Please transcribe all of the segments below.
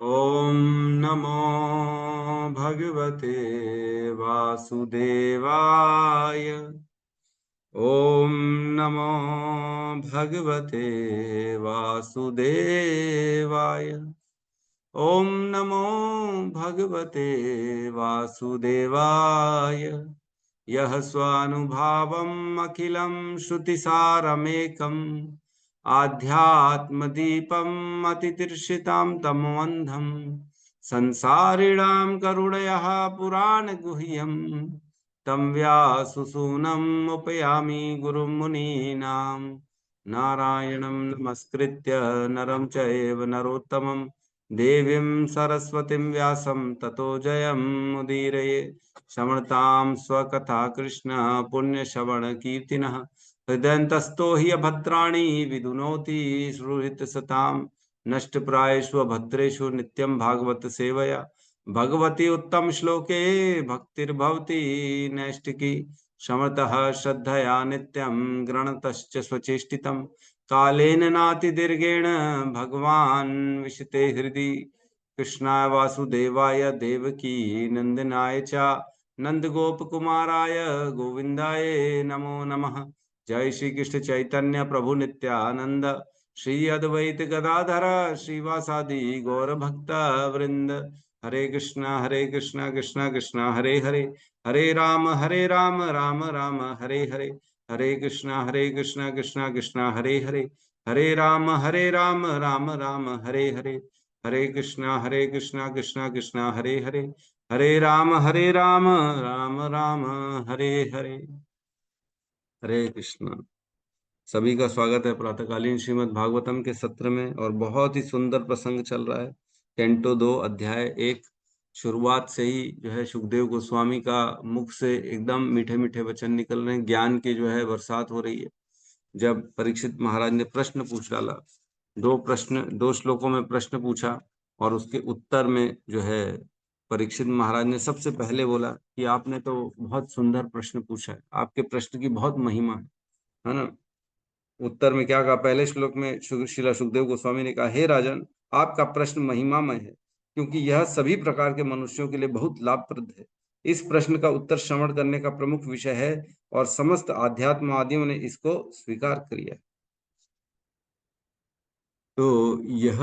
ॐ नमो भगवते वासुदेवाय। ॐ नमो भगवते वासुदेवाय। ॐ नमो भगवते वासुदेवाय। यः स्वानुभावम् अखिलं श्रुतिसारमेकम् आध्यात्मदीपम् अतितीर्षितां तमोऽन्धम् संसारिणां करुणयः पुराणगुह्यम् तं व्याससूनम् उपयामि गुरुं मुनीनां। नारायणं नमस्कृत्य नरं चैव नरोत्तमं देवीं सरस्वतीं व्यासं ततो जयमुदीरये। शमणतां स्वकथा कृष्ण पुण्यश्रवण कीर्तिनः हृदयन्तस्थो हि अभद्राणि विदुनोति श्रुहितसतां नष्टप्रायेषु भद्रेषु नित्यं भागवत सेवया भगवती उत्तम श्लोके भक्तिर्भवति नैष्टिकी। समतः श्रद्धया नित्यं गृणतश्च स्वचेष्टितं कालेन नातिदीर्घेण भगवान् विशते हृदि। कृष्णाय वासुदेवाय देवकी नंदनाय च नंदगोपकुमाराय गोविंदाय नमो नमः। जय श्री कृष्ण चैतन्य प्रभु नित्यानंद श्री अद्वैत गदाधर श्रीवासादि गौर भक्त वृंद। हरे कृष्णा कृष्णा कृष्णा हरे हरे, हरे राम राम राम हरे हरे। हरे कृष्णा कृष्णा कृष्णा हरे हरे, हरे राम राम राम हरे हरे। हरे कृष्णा कृष्णा कृष्णा हरे हरे, हरे राम राम राम हरे हरे। हरे कृष्णा। सभी का स्वागत है प्रातःकालीन श्रीमद् भागवतम के सत्र में। और बहुत ही सुंदर प्रसंग चल रहा है। कैंटो 2 अध्याय 1 शुरुआत से ही जो है सुखदेव गोस्वामी का मुख से एकदम मीठे मीठे वचन निकल रहे हैं, ज्ञान की जो है बरसात हो रही है। जब परीक्षित महाराज ने प्रश्न पूछ डाला, दो श्लोकों में प्रश्न पूछा और उसके उत्तर में जो है परीक्षित महाराज ने सबसे पहले बोला कि आपने तो बहुत सुंदर प्रश्न पूछा है, आपके प्रश्न की बहुत महिमा है ना। उत्तर में क्या कहा, पहले श्लोक में श्रीला सुखदेव गोस्वामी ने कहा, हे राजन, आपका प्रश्न महिमामय है क्योंकि यह सभी प्रकार के मनुष्यों के लिए बहुत लाभप्रद है। इस प्रश्न का उत्तर श्रवण करने का प्रमुख विषय है और समस्त आध्यात्मवादियों ने इसको स्वीकार किया है। तो यह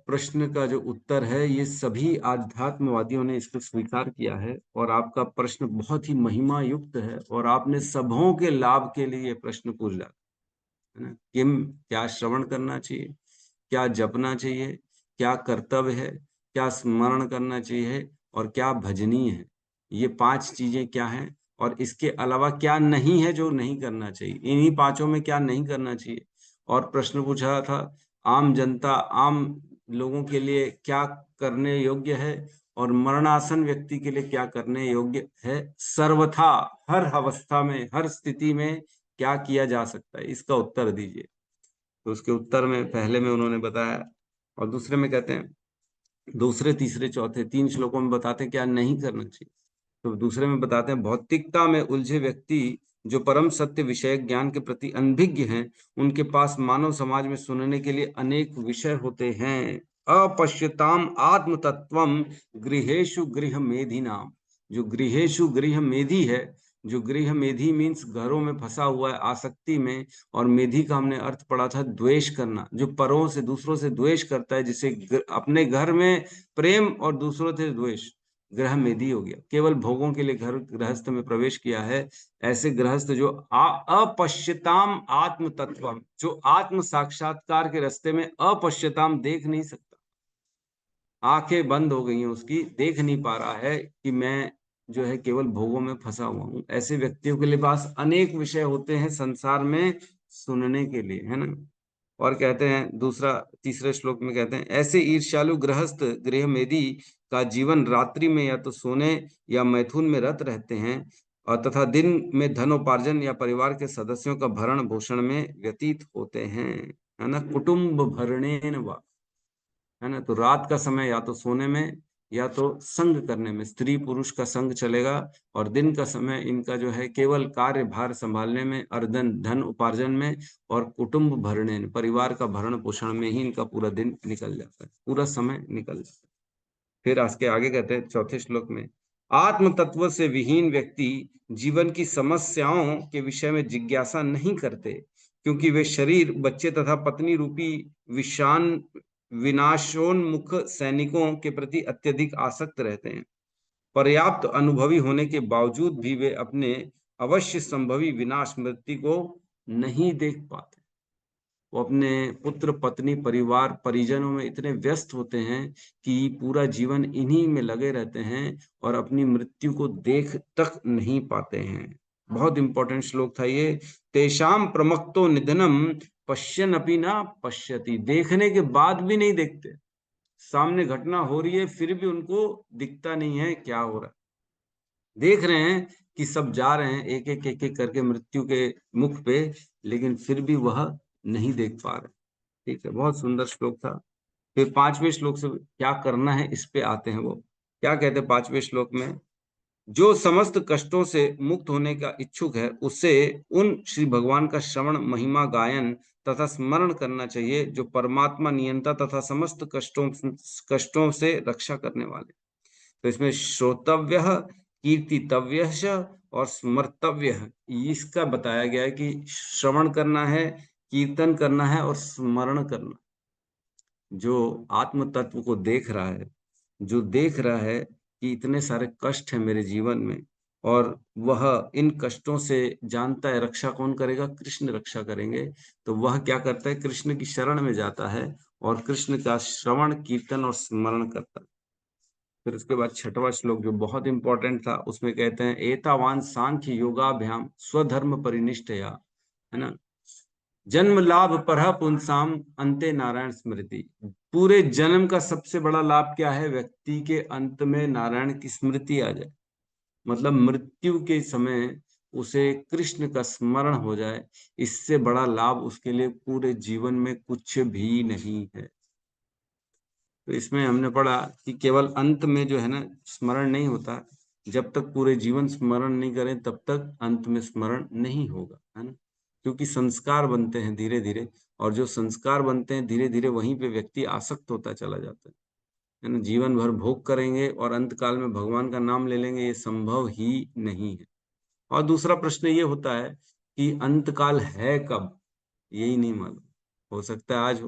प्रश्न का जो उत्तर है, ये सभी आध्यात्मवादियों ने इसको स्वीकार किया है और आपका प्रश्न बहुत ही महिमा युक्त है और आपने सबों के लाभ के लिए ये प्रश्न पूछ डाला है ना। किम, क्या श्रवण करना चाहिए, क्या जपना चाहिए, क्या कर्तव्य है, क्या स्मरण करना चाहिए और क्या भजनीय है, ये 5 चीजें क्या हैं, और इसके अलावा क्या नहीं है जो नहीं करना चाहिए, इन्हीं पांचों में क्या नहीं करना चाहिए। और प्रश्न पूछा था आम जनता, आम लोगों के लिए क्या करने योग्य है और मरणासन व्यक्ति के लिए क्या करने योग्य है, सर्वथा हर अवस्था में हर स्थिति में क्या किया जा सकता है, इसका उत्तर दीजिए। तो उसके उत्तर में पहले में उन्होंने बताया और दूसरे में कहते हैं, दूसरे तीसरे चौथे 3 श्लोकों में बताते हैं क्या नहीं करना चाहिए। तो दूसरे में बताते हैं, भौतिकता में उलझे व्यक्ति जो परम सत्य विषय ज्ञान के प्रति अनभिज्ञ हैं, उनके पास मानव समाज में सुनने के लिए अनेक विषय होते हैं। अपश्यताम आत्म तत्वम गृहेशु गृह मेधि नाम। जो गृहेशु गृह मेधि है, जो गृह मेधि मीन्स घरों में फंसा हुआ है आसक्ति में, और मेधि का हमने अर्थ पढ़ा था द्वेष करना, जो परों से दूसरों से द्वेष करता है, जिसे अपने घर में प्रेम और दूसरों से द्वेष, ग्रह मेधी हो गया। केवल भोगों के लिए घर गृहस्थ में प्रवेश किया है। ऐसे गृहस्थ जो अपश्यताम आत्म तत्वम, जो आत्म साक्षात्कार के रास्ते में अपश्यताम देख नहीं सकता, आंखें बंद हो गई हैं उसकी, देख नहीं पा रहा है कि मैं जो है केवल भोगों में फंसा हुआ हूं। ऐसे व्यक्तियों के लिए पास अनेक विषय होते हैं संसार में सुनने के लिए, है ना। और कहते हैं तीसरे श्लोक में कहते हैं, ऐसे ईर्ष्यालु गृहस्थ गृह मेदी का जीवन रात्रि में या तो सोने या मैथुन में रत रहते हैं और तथा दिन में धनोपार्जन या परिवार के सदस्यों का भरण पोषण में व्यतीत होते हैं, है ना। कुटुंब भरणेन वा, है ना। तो रात का समय या तो सोने में या तो संग करने में, स्त्री पुरुष का संग चलेगा, और दिन का समय इनका जो है केवल कार्य भार संभालने में, अर्धन धन उपार्जन में और कुटुंब भरने, परिवार का भरण पोषण में ही इनका पूरा दिन निकल जाता है, पूरा समय निकल जाता है। फिर उसके आगे कहते हैं चौथे श्लोक में, आत्म तत्व से विहीन व्यक्ति जीवन की समस्याओं के विषय में जिज्ञासा नहीं करते, क्योंकि वे शरीर, बच्चे तथा पत्नी रूपी विषान विनाशोन्मुख सैनिकों के प्रति अत्यधिक आसक्त रहते हैं। पर्याप्त अनुभवी होने के बावजूद भी वे अपने अवश्य संभवी विनाश, मृत्यु को नहीं देख पाते। वो अपने पुत्र, पत्नी, परिवार, परिजनों में इतने व्यस्त होते हैं कि पूरा जीवन इन्हीं में लगे रहते हैं और अपनी मृत्यु को देख तक नहीं पाते हैं। बहुत इंपॉर्टेंट श्लोक था ये। तेषाम प्रमक्तो निधनम पश्यन अपि ना पश्यति, देखने के बाद भी नहीं देखते। सामने घटना हो रही है फिर भी उनको दिखता नहीं है क्या हो रहा है। देख रहे हैं कि सब जा रहे हैं एक एक एक एक करके मृत्यु के मुख पे, लेकिन फिर भी वह नहीं देख पा रहे। ठीक है, बहुत सुंदर श्लोक था। फिर पांचवें श्लोक से क्या करना है इस पे आते हैं। वो क्या कहते हैं पांचवें श्लोक में, जो समस्त कष्टों से मुक्त होने का इच्छुक है उसे उन श्री भगवान का श्रवण, महिमा गायन तथा स्मरण करना चाहिए जो परमात्मा नियंता तथा समस्त कष्टों से रक्षा करने वाले। तो इसमें श्रोतव्य, कीर्तितव्य और स्मर्तव्य, इसका बताया गया है कि श्रवण करना है, कीर्तन करना है और स्मरण करना। जो आत्म तत्व को देख रहा है, जो देख रहा है कि इतने सारे कष्ट हैं मेरे जीवन में, और वह इन कष्टों से जानता है रक्षा कौन करेगा, कृष्ण रक्षा करेंगे, तो वह क्या करता है, कृष्ण की शरण में जाता है और कृष्ण का श्रवण, कीर्तन और स्मरण करता है। फिर उसके बाद छठवां श्लोक जो बहुत इंपॉर्टेंट था, उसमें कहते हैं, एतावान सांख्य योगाभ्याम स्वधर्म परिनिष्ठया, है ना, जन्म लाभ परह पुंसाम अंते नारायण स्मृति। पूरे जन्म का सबसे बड़ा लाभ क्या है, व्यक्ति के अंत में नारायण की स्मृति आ जाए, मतलब मृत्यु के समय उसे कृष्ण का स्मरण हो जाए। इससे बड़ा लाभ उसके लिए पूरे जीवन में कुछ भी नहीं है। तो इसमें हमने पढ़ा कि केवल अंत में जो है ना स्मरण नहीं होता, जब तक पूरे जीवन स्मरण नहीं करें तब तक अंत में स्मरण नहीं होगा, है ना, क्योंकि संस्कार बनते हैं धीरे धीरे, और जो संस्कार बनते हैं धीरे धीरे वहीं पे व्यक्ति आसक्त होता चला जाता है ना। जीवन भर भोग करेंगे और अंत काल में भगवान का नाम ले लेंगे, ये संभव ही नहीं है। और दूसरा प्रश्न ये होता है कि अंत काल है कब, यही नहीं मालूम। हो सकता है आज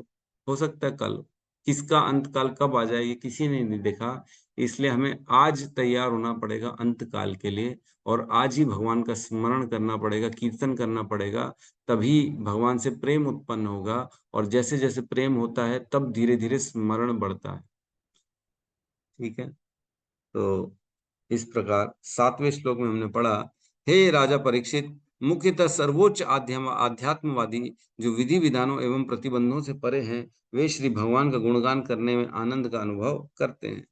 हो सकता है कल, किसका अंतकाल कब आ जाए ये किसी ने नहीं देखा। इसलिए हमें आज तैयार होना पड़ेगा अंतकाल के लिए, और आज ही भगवान का स्मरण करना पड़ेगा, कीर्तन करना पड़ेगा, तभी भगवान से प्रेम उत्पन्न होगा। और जैसे जैसे प्रेम होता है तब धीरे धीरे स्मरण बढ़ता है। ठीक है, तो इस प्रकार सातवें श्लोक में हमने पढ़ा, हे राजा परीक्षित, मुख्यतः सर्वोच्च आध्यात्मवादी जो विधि विधानों एवं प्रतिबंधों से परे हैं, वे श्री भगवान का गुणगान करने में आनंद का अनुभव करते हैं।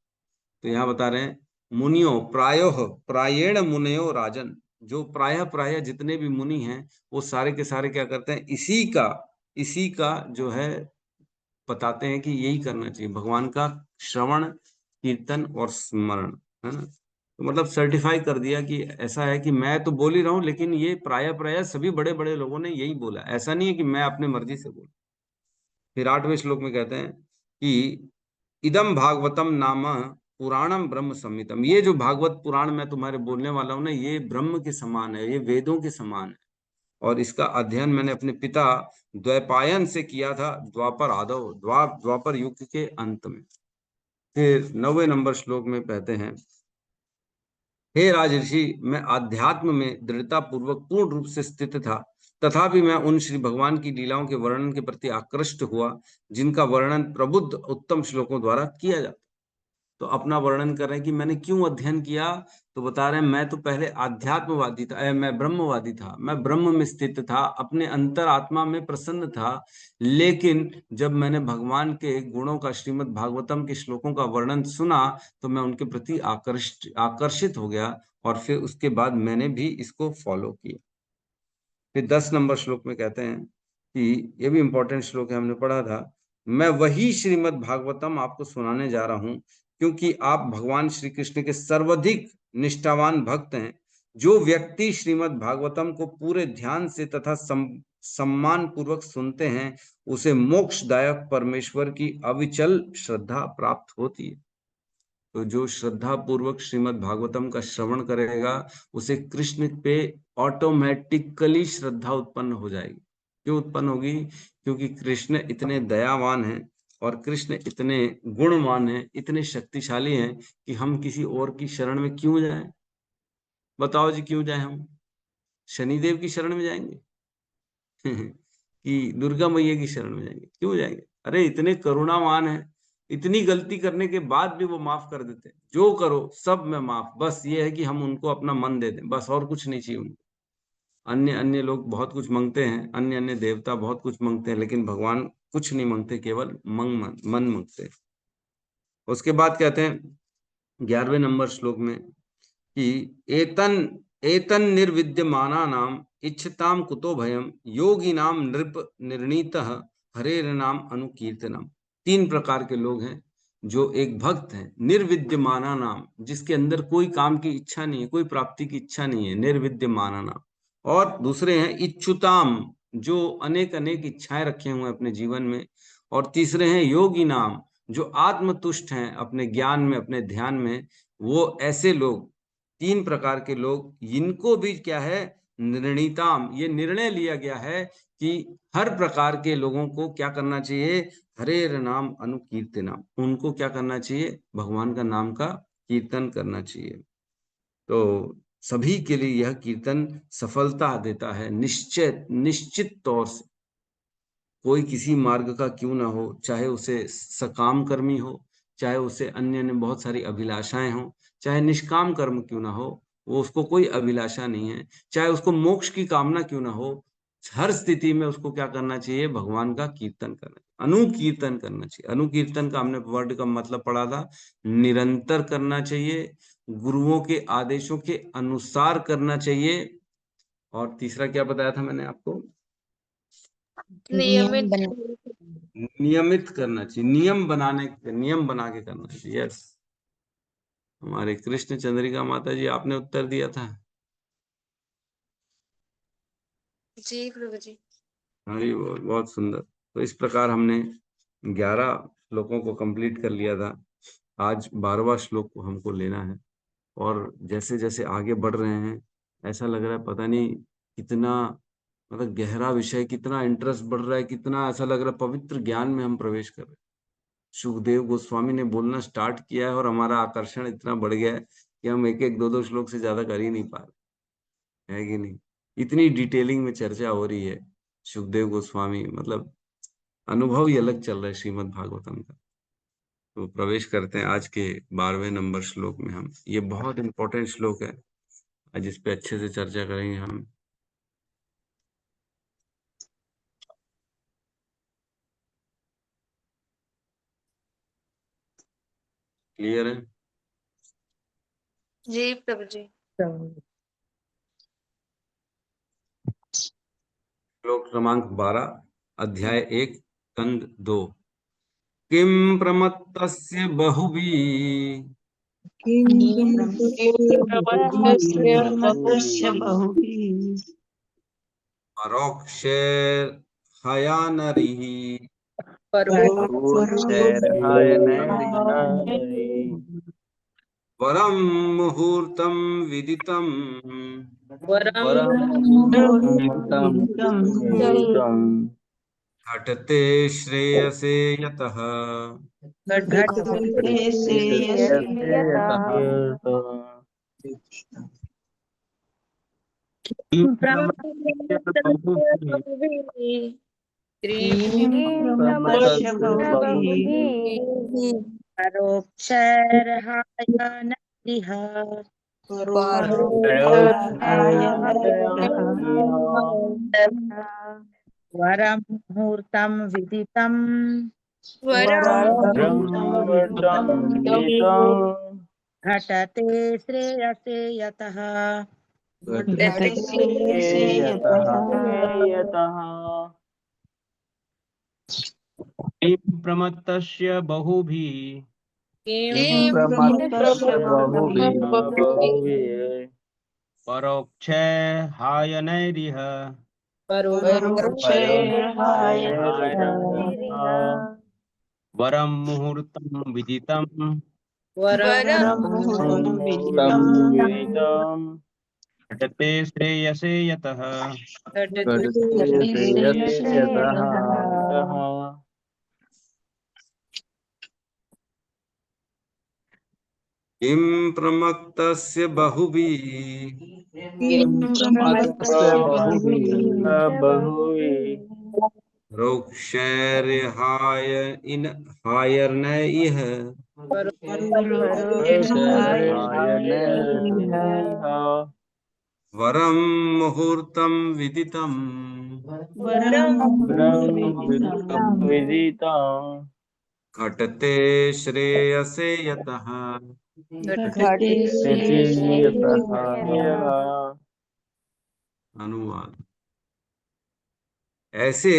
तो यहाँ बता रहे हैं, मुनियो प्रायोः प्रायेण मुनयो राजन, जो प्रायः प्रायः जितने भी मुनि हैं वो सारे के सारे क्या करते हैं, इसी का जो है बताते हैं कि यही करना चाहिए, भगवान का श्रवण, कीर्तन और स्मरण, है ना। तो मतलब सर्टिफाई कर दिया कि ऐसा है कि मैं तो बोल ही रहा हूँ, लेकिन ये प्राय प्राय सभी बड़े बड़े लोगों ने यही बोला, ऐसा नहीं है कि मैं अपने मर्जी से बोला। फिर आठवें श्लोक में कहते हैं कि इदम भागवतम नाम पुराणम ब्रह्म संहितम, ये जो भागवत पुराण मैं तुम्हारे बोलने वाला हूँ ना, ये ब्रह्म के समान है, ये वेदों के समान है। और इसका अध्ययन मैंने अपने पिता द्वैपायन से किया था, द्वापर आदव, द्वापर युग के अंत में। फिर 9वें नंबर श्लोक में कहते हैं, हे राजऋषि, मैं अध्यात्म में दृढ़ता पूर्वक पूर्ण रूप से स्थित था, तथापि मैं उन श्री भगवान की लीलाओं के वर्णन के प्रति आकृष्ट हुआ जिनका वर्णन प्रबुद्ध उत्तम श्लोकों द्वारा किया जाता। तो अपना वर्णन कर रहे हैं कि मैंने क्यों अध्ययन किया, तो बता रहे हैं, मैं तो पहले आध्यात्मवादी था, मैं ब्रह्मवादी था, मैं ब्रह्म में स्थित था, अपने अंतर आत्मा में प्रसन्न था। लेकिन जब मैंने भगवान के गुणों का, श्रीमद् भागवतम के श्लोकों का वर्णन सुना, तो मैं उनके प्रति आकर्षित हो गया, और फिर उसके बाद मैंने भी इसको फॉलो किया। फिर 10 नंबर श्लोक में कहते हैं कि ये भी इंपॉर्टेंट श्लोक है, हमने पढ़ा था, मैं वही श्रीमद् भागवतम आपको सुनाने जा रहा हूं क्योंकि आप भगवान श्री कृष्ण के सर्वाधिक निष्ठावान भक्त हैं। जो व्यक्ति श्रीमद् भागवतम को पूरे ध्यान से तथा सम्मान पूर्वक सुनते हैं, उसे मोक्षदायक परमेश्वर की अविचल श्रद्धा प्राप्त होती है। तो जो श्रद्धा पूर्वक श्रीमद् भागवतम का श्रवण करेगा उसे कृष्ण पे ऑटोमेटिकली श्रद्धा उत्पन्न हो जाएगी। क्यों उत्पन्न होगी? क्योंकि कृष्ण इतने दयावान हैं और कृष्ण इतने गुणवान हैं, इतने शक्तिशाली हैं कि हम किसी और की शरण में क्यों जाएं? बताओ जी, क्यों जाएं हम? शनिदेव की शरण में जाएंगे कि दुर्गा मैया की शरण में जाएंगे? क्यों जाएंगे? अरे इतने करुणावान है, इतनी गलती करने के बाद भी वो माफ कर देते हैं। जो करो सब में माफ, बस ये है कि हम उनको अपना मन दे दें, बस और कुछ नहीं चाहिए उनको। अन्य अन्य लोग बहुत कुछ मांगते हैं, अन्य अन्य देवता बहुत कुछ मांगते हैं, लेकिन भगवान कुछ नहीं मांगते, केवल मन मांगते हैं। उसके बाद कहते हैं 11वें नंबर श्लोक में कि एतन एतन निर्विद्यमाना नाम इच्छताम कुतो भयम योगी नाम नृप निर्णीतः हरेर नाम अनुकीर्तनम। 3 प्रकार के लोग हैं। जो एक भक्त है निर्विद्यमाना नाम, जिसके अंदर कोई काम की इच्छा नहीं है, कोई प्राप्ति की इच्छा नहीं है, निर्विद्यमाना नाम। और दूसरे हैं इच्छुताम, जो अनेक अनेक इच्छाएं रखे हुए हैं अपने जीवन में। और तीसरे हैं योगी नाम, जो आत्मतुष्ट हैं अपने ज्ञान में, अपने ध्यान में। वो ऐसे लोग, 3 प्रकार के लोग, इनको भी क्या है, निर्णीताम, ये निर्णय लिया गया है कि हर प्रकार के लोगों को क्या करना चाहिए, हरेर नाम अनुकीर्तनम, उनको क्या करना चाहिए, भगवान का नाम का कीर्तन करना चाहिए। तो सभी के लिए यह कीर्तन सफलता देता है, निश्चित निश्चित तौर से। कोई किसी मार्ग का क्यों ना हो, चाहे उसे सकाम कर्मी हो, चाहे उसे अन्य ने बहुत सारी अभिलाषाएं हो, चाहे निष्काम कर्म क्यों ना हो, वो उसको कोई अभिलाषा नहीं है, चाहे उसको मोक्ष की कामना क्यों ना हो, हर स्थिति में उसको क्या करना चाहिए, भगवान का कीर्तन करना, अनुकीर्तन करना चाहिए। अनुकीर्तन का हमने वर्ड का मतलब पढ़ा था, निरंतर करना चाहिए, गुरुओं के आदेशों के अनुसार करना चाहिए। और तीसरा क्या बताया था मैंने आपको? नियम बना नियमित करना चाहिए, नियम बना के करना चाहिए। यस, हमारे कृष्ण चंद्रिका माता जी, आपने उत्तर दिया था। जी प्रभु जी। हाँ जी, बहुत सुंदर। तो इस प्रकार हमने 11 श्लोकों को कंप्लीट कर लिया था। आज 12वां श्लोक को हमको लेना है। और जैसे जैसे आगे बढ़ रहे हैं, ऐसा लग रहा है पता नहीं कितना, मतलब गहरा विषय, कितना इंटरेस्ट बढ़ रहा है, कितना ऐसा लग रहा है पवित्र ज्ञान में हम प्रवेश कर रहे हैं। सुखदेव गोस्वामी ने बोलना स्टार्ट किया है और हमारा आकर्षण इतना बढ़ गया है कि हम एक एक दो दो श्लोक से ज्यादा कर ही नहीं पा रहे, है कि नहीं? इतनी डिटेलिंग में चर्चा हो रही है। सुखदेव गोस्वामी, मतलब अनुभव ही अलग चल रहा है श्रीमद् भागवतम का। तो प्रवेश करते हैं आज के 12वें नंबर श्लोक में। हम, ये बहुत इंपॉर्टेंट श्लोक है, आज इस पे अच्छे से चर्चा करेंगे हम। क्लियर है? जी प्रभु जी। श्लोक क्रमांक 12, अध्याय 1, स्कंद 2। किम प्रमत्तस्य बहुभिः प्रवर्तस्य बहुभिः परोक्षैर्हयानरिः परोक्षैर्हाय नैरिः वरं मुहूर्तं विदितं वरं मुहूर्तं विदितं घटते श्रेयसे यतः घटते यस्य यतः प्रमत्तस्य बहुभिः प्रमत्तस्य बहुभिः परोक्षैर्हायनरिह परोक्षाय नरः वरं मुहूर्तं विदितं वरं मुहूर्तं विदितं घटते श्रेयसे यतः घटते यतः प्रमत्तस्य बहुभिः प्रमत्तस्य बहुभिः परोक्षैर्हायनैरिह परोक्षाय नैरिः वरं मुहूर्तं विदितं वरं मुहूर्तं मुहूर्तं विदितं घटते श्रेयसे यतः घटते श्रेयसे यतः यतः किं प्रमक्तस्य बहुभिः प्रमत्तस्य बहुभिः रोक्षैर्हाय इन हायर्नैः रोषैर्हायनैर्ह वरं मुहूर्तं विदितम् विदितं घटते श्रेयसे यतः। अनुवाद। ऐसे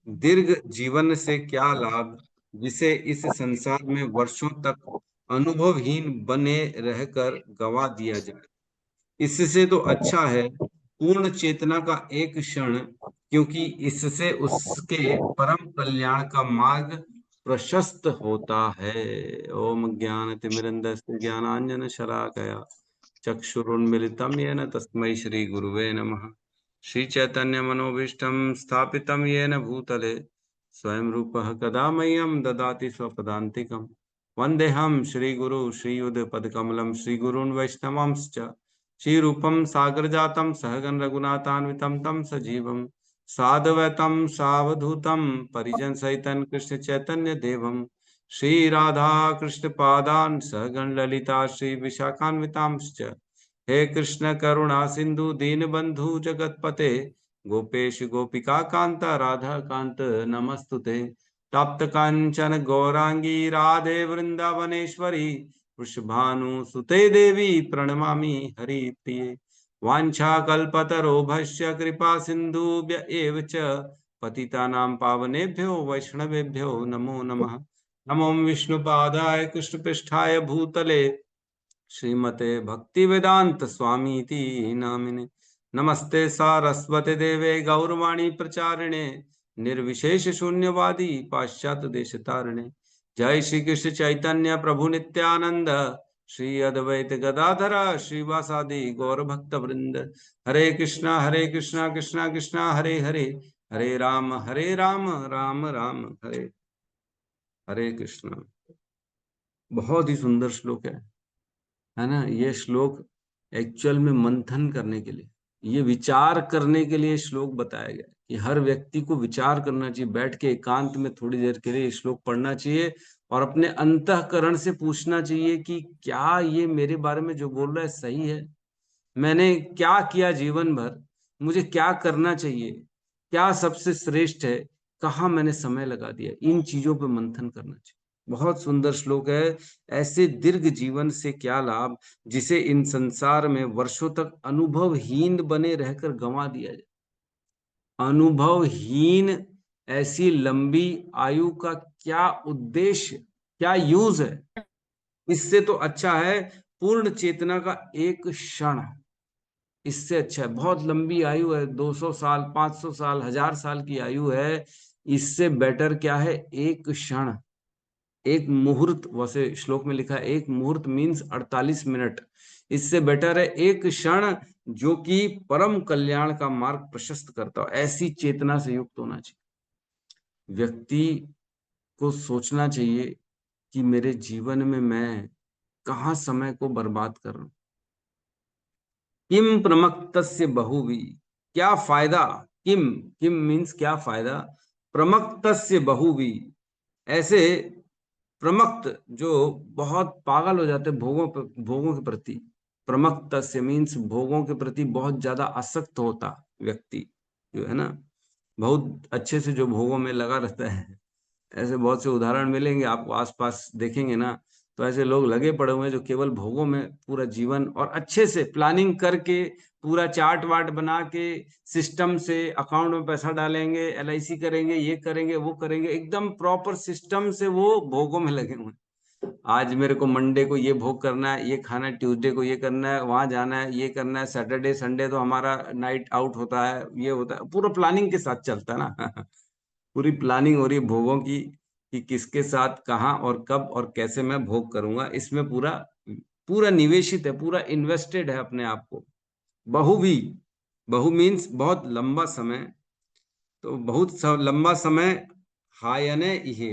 दीर्घ जीवन से क्या लाभ जिसे इस संसार में वर्षों तक अनुभवहीन बने रहकर गवा दिया जाए। इससे तो अच्छा है पूर्ण चेतना का एक क्षण, क्योंकि इससे उसके परम कल्याण का मार्ग प्रशस्त होता है। ओम ज्ञानतिमिरन्धस्य ज्ञानांजन शलाकया चक्षुरुन्मिलितं येन तस्मै श्री गुरुवे नमः। श्री चैतन्य मनोभीष्टं स्थापितं येन भूतले स्वयं रूपः कदा मह्यं ददाति स्वपदान्तिकम्। वन्देऽहं श्रीगुरु श्रीयुतपदकमलं श्रीगुरून् वैष्णवांश्च श्रीरूपं सागरजातं सहगण रघुनाथान्वितं तं सजीवं साद्वैतं सावधूतं परिजन सहितं कृष्ण चैतन्य देवं श्री राधा कृष्ण पादान् सहगण ललिता श्री विशाखान्वितांश्च। हे कृष्ण करुणा सिंधु दीनबंधु जगतपते गोपेश गोपिका कांता राधा कांत नमस्तुते। तप्त कांचन गौरांगी राधे वृंदावनेश्वरी वृषभानुसुते देवी प्रणमामि हरिप्रिये। वाञ्छाकल्पतरोभस्य कृपा सिन्धुभ्य एव च पतितानां पावनेभ्यो वैष्णवेभ्यो नमो नमः। नमो विष्णुपादाय कृष्णपृष्ठाय भूतले श्रीमते भक्तिवेदांत स्वामी इति नामिने। नमस्ते सारस्वते देवे गौरवाणी प्रचारिणे निर्विशेष शून्यवादी पाश्चात्य देश तारिणे। जय श्री कृष्ण चैतन्य प्रभु नित्यानंद श्री अद्वैत गदाधर श्रीवासादि गौर भक्त वृंद। हरे कृष्णा कृष्णा कृष्णा हरे हरे, हरे राम राम राम हरे हरे कृष्णा। बहुत ही सुंदर श्लोक है ना। ये श्लोक एक्चुअल में मंथन करने के लिए, ये विचार करने के लिए श्लोक बताया गया कि हर व्यक्ति को विचार करना चाहिए, बैठ के एकांत में थोड़ी देर के लिए श्लोक पढ़ना चाहिए और अपने अंतःकरण से पूछना चाहिए कि क्या ये मेरे बारे में जो बोल रहा है सही है, मैंने क्या किया जीवन भर, मुझे क्या करना चाहिए, क्या सबसे श्रेष्ठ है, कहाँ मैंने समय लगा दिया। इन चीजों पे मंथन करना चाहिए। बहुत सुंदर श्लोक है। ऐसे दीर्घ जीवन से क्या लाभ जिसे इन संसार में वर्षों तक अनुभवहीन बने रहकर गंवा दिया जाए। अनुभवहीन ऐसी लंबी आयु का क्या उद्देश्य, क्या यूज है। इससे तो अच्छा है पूर्ण चेतना का एक क्षण। इससे अच्छा है, बहुत लंबी आयु है, 200 साल 500 साल 1000 साल की आयु है। इससे बेटर क्या है, एक क्षण, एक मुहूर्त। वैसे श्लोक में लिखा है एक मुहूर्त मीन्स 48 मिनट। इससे बेटर है एक क्षण जो कि परम कल्याण का मार्ग प्रशस्त करता हो। ऐसी चेतना से युक्त होना चाहिए। व्यक्ति को सोचना चाहिए कि मेरे जीवन में मैं कहाँ समय को बर्बाद कर रहा हूं। किम प्रमक्तस्य बहुवी, क्या फायदा। किम, किम मीन्स क्या फायदा। प्रमक्तस्य बहुवी, ऐसे प्रमक्त जो बहुत पागल हो जाते भोगों के प्रति। प्रमक्तस्य मीन्स भोगों के प्रति बहुत ज्यादा आसक्त होता व्यक्ति जो है ना, बहुत अच्छे से जो भोगों में लगा रहता है। ऐसे बहुत से उदाहरण मिलेंगे आपको, आसपास देखेंगे ना, तो ऐसे लोग लगे पड़े हुए हैं जो केवल भोगों में पूरा जीवन, और अच्छे से प्लानिंग करके पूरा चार्ट वार्ट बना के सिस्टम से अकाउंट में पैसा डालेंगे, LIC करेंगे, ये करेंगे वो करेंगे, एकदम प्रॉपर सिस्टम से वो भोगों में लगे हुए हैं। आज मेरे को मंडे को ये भोग करना है, ये खाना है, ट्यूसडे को ये करना है, वहां जाना है, ये करना है, सैटरडे संडे तो हमारा नाइट आउट होता है, ये होता है। पूरा प्लानिंग के साथ चलता है ना। पूरी प्लानिंग हो रही है भोगों की, कि किसके साथ कहाँ और कब और कैसे मैं भोग करूंगा, इसमें पूरा पूरा निवेशित है, पूरा इन्वेस्टेड है अपने आप को। बहु मीन्स बहुत लंबा समय, तो लंबा समय। हायने ये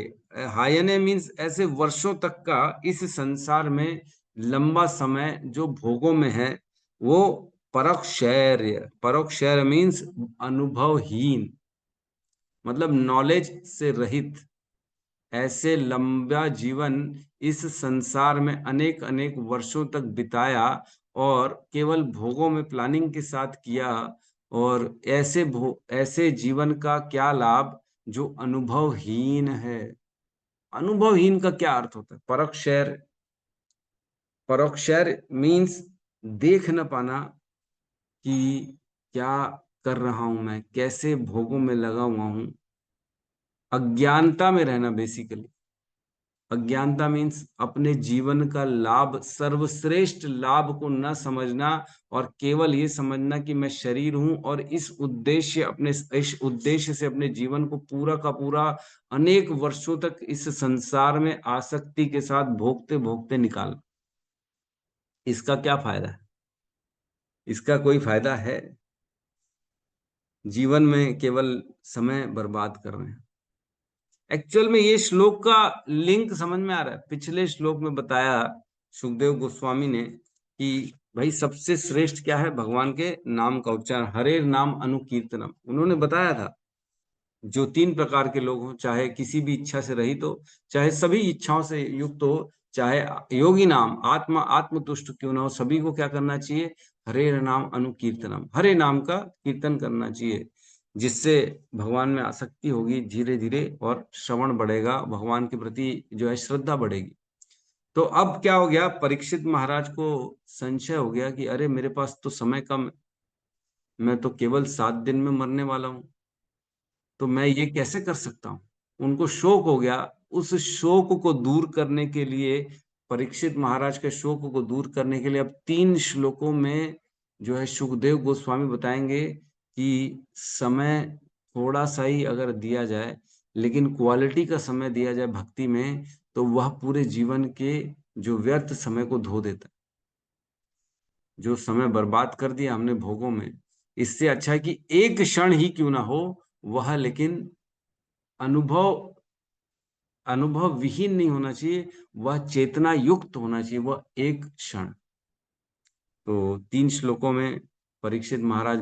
हायने मीन्स ऐसे वर्षों तक का इस संसार में लंबा समय जो भोगों में है, वो परोक्षैर्य मीन्स अनुभवहीन, मतलब नॉलेज से रहित। ऐसे लंबा जीवन इस संसार में अनेक अनेक वर्षों तक बिताया और केवल भोगों में प्लानिंग के साथ किया, और ऐसे जीवन का क्या लाभ जो अनुभवहीन है। अनुभवहीन का क्या अर्थ होता है? परोक्षर मीन्स देख न पाना कि क्या कर रहा हूं मैं, कैसे भोगों में लगा हुआ हूं। अज्ञानता में रहना, बेसिकली अज्ञानता मीन्स अपने जीवन का लाभ, सर्वश्रेष्ठ लाभ को न समझना और केवल ये समझना कि मैं शरीर हूं और इस उद्देश्य से अपने जीवन को पूरा का पूरा अनेक वर्षों तक इस संसार में आसक्ति के साथ भोगते भोगते निकाल। इसका क्या फायदा है? इसका कोई फायदा है? जीवन में केवल समय बर्बाद कर रहे हैं। एक्चुअल में ये श्लोक का लिंक समझ में आ रहा है। पिछले श्लोक में बताया सुखदेव गोस्वामी ने कि भाई सबसे श्रेष्ठ क्या है? भगवान के नाम का उच्चारण, हरे नाम अनुकीर्तनम। उन्होंने बताया था जो 3 प्रकार के लोग हों, चाहे किसी भी इच्छा से रहित हो, चाहे सभी इच्छाओं से युक्त हो, चाहे योगी नाम आत्मतुष्ट क्यों ना हो, सभी को क्या करना चाहिए? हरे नाम अनुकीर्तनम, हरे नाम का कीर्तन करना चाहिए, जिससे भगवान में आसक्ति होगी धीरे धीरे और श्रवण बढ़ेगा, भगवान के प्रति जो है श्रद्धा बढ़ेगी। तो अब क्या हो गया? परीक्षित महाराज को संशय हो गया कि अरे मेरे पास तो समय कम है, मैं तो केवल 7 दिन में मरने वाला हूं, तो मैं ये कैसे कर सकता हूँ? उनको शोक हो गया। उस शोक को दूर करने के लिए, परीक्षित महाराज के शोक को दूर करने के लिए अब 3 श्लोकों में जो है सुखदेव गोस्वामी बताएंगे कि समय थोड़ा सा ही अगर दिया जाए, लेकिन क्वालिटी का समय दिया जाए भक्ति में, तो वह पूरे जीवन के जो व्यर्थ समय को धो देता है। जो समय बर्बाद कर दिया हमने भोगों में, इससे अच्छा है कि एक क्षण ही क्यों ना हो वह, लेकिन अनुभव विहीन नहीं होना चाहिए, वह चेतना युक्त होना चाहिए, वह एक क्षण। तो 3 श्लोकों में परीक्षित महाराज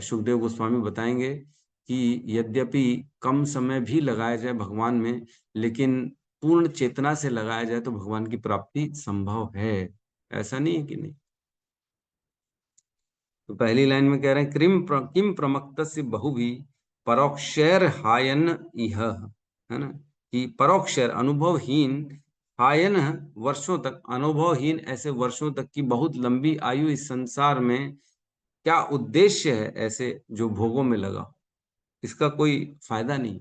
सुखदेव गोस्वामी बताएंगे कि यद्यपि कम समय भी लगाया जाए भगवान में, लेकिन पूर्ण चेतना से लगाया जाए तो भगवान की प्राप्ति संभव है। ऐसा नहीं है कि नहीं। तो पहली लाइन में कह रहे हैं किम प्रमक्तस्य बहुभी परोक्षैर हायन इह, है ना, कि परोक्षर अनुभवहीन, हायन वर्षों तक, अनुभवहीन ऐसे वर्षों तक की बहुत लंबी आयु इस संसार में क्या उद्देश्य है ऐसे जो भोगों में लगा? इसका कोई फायदा नहीं।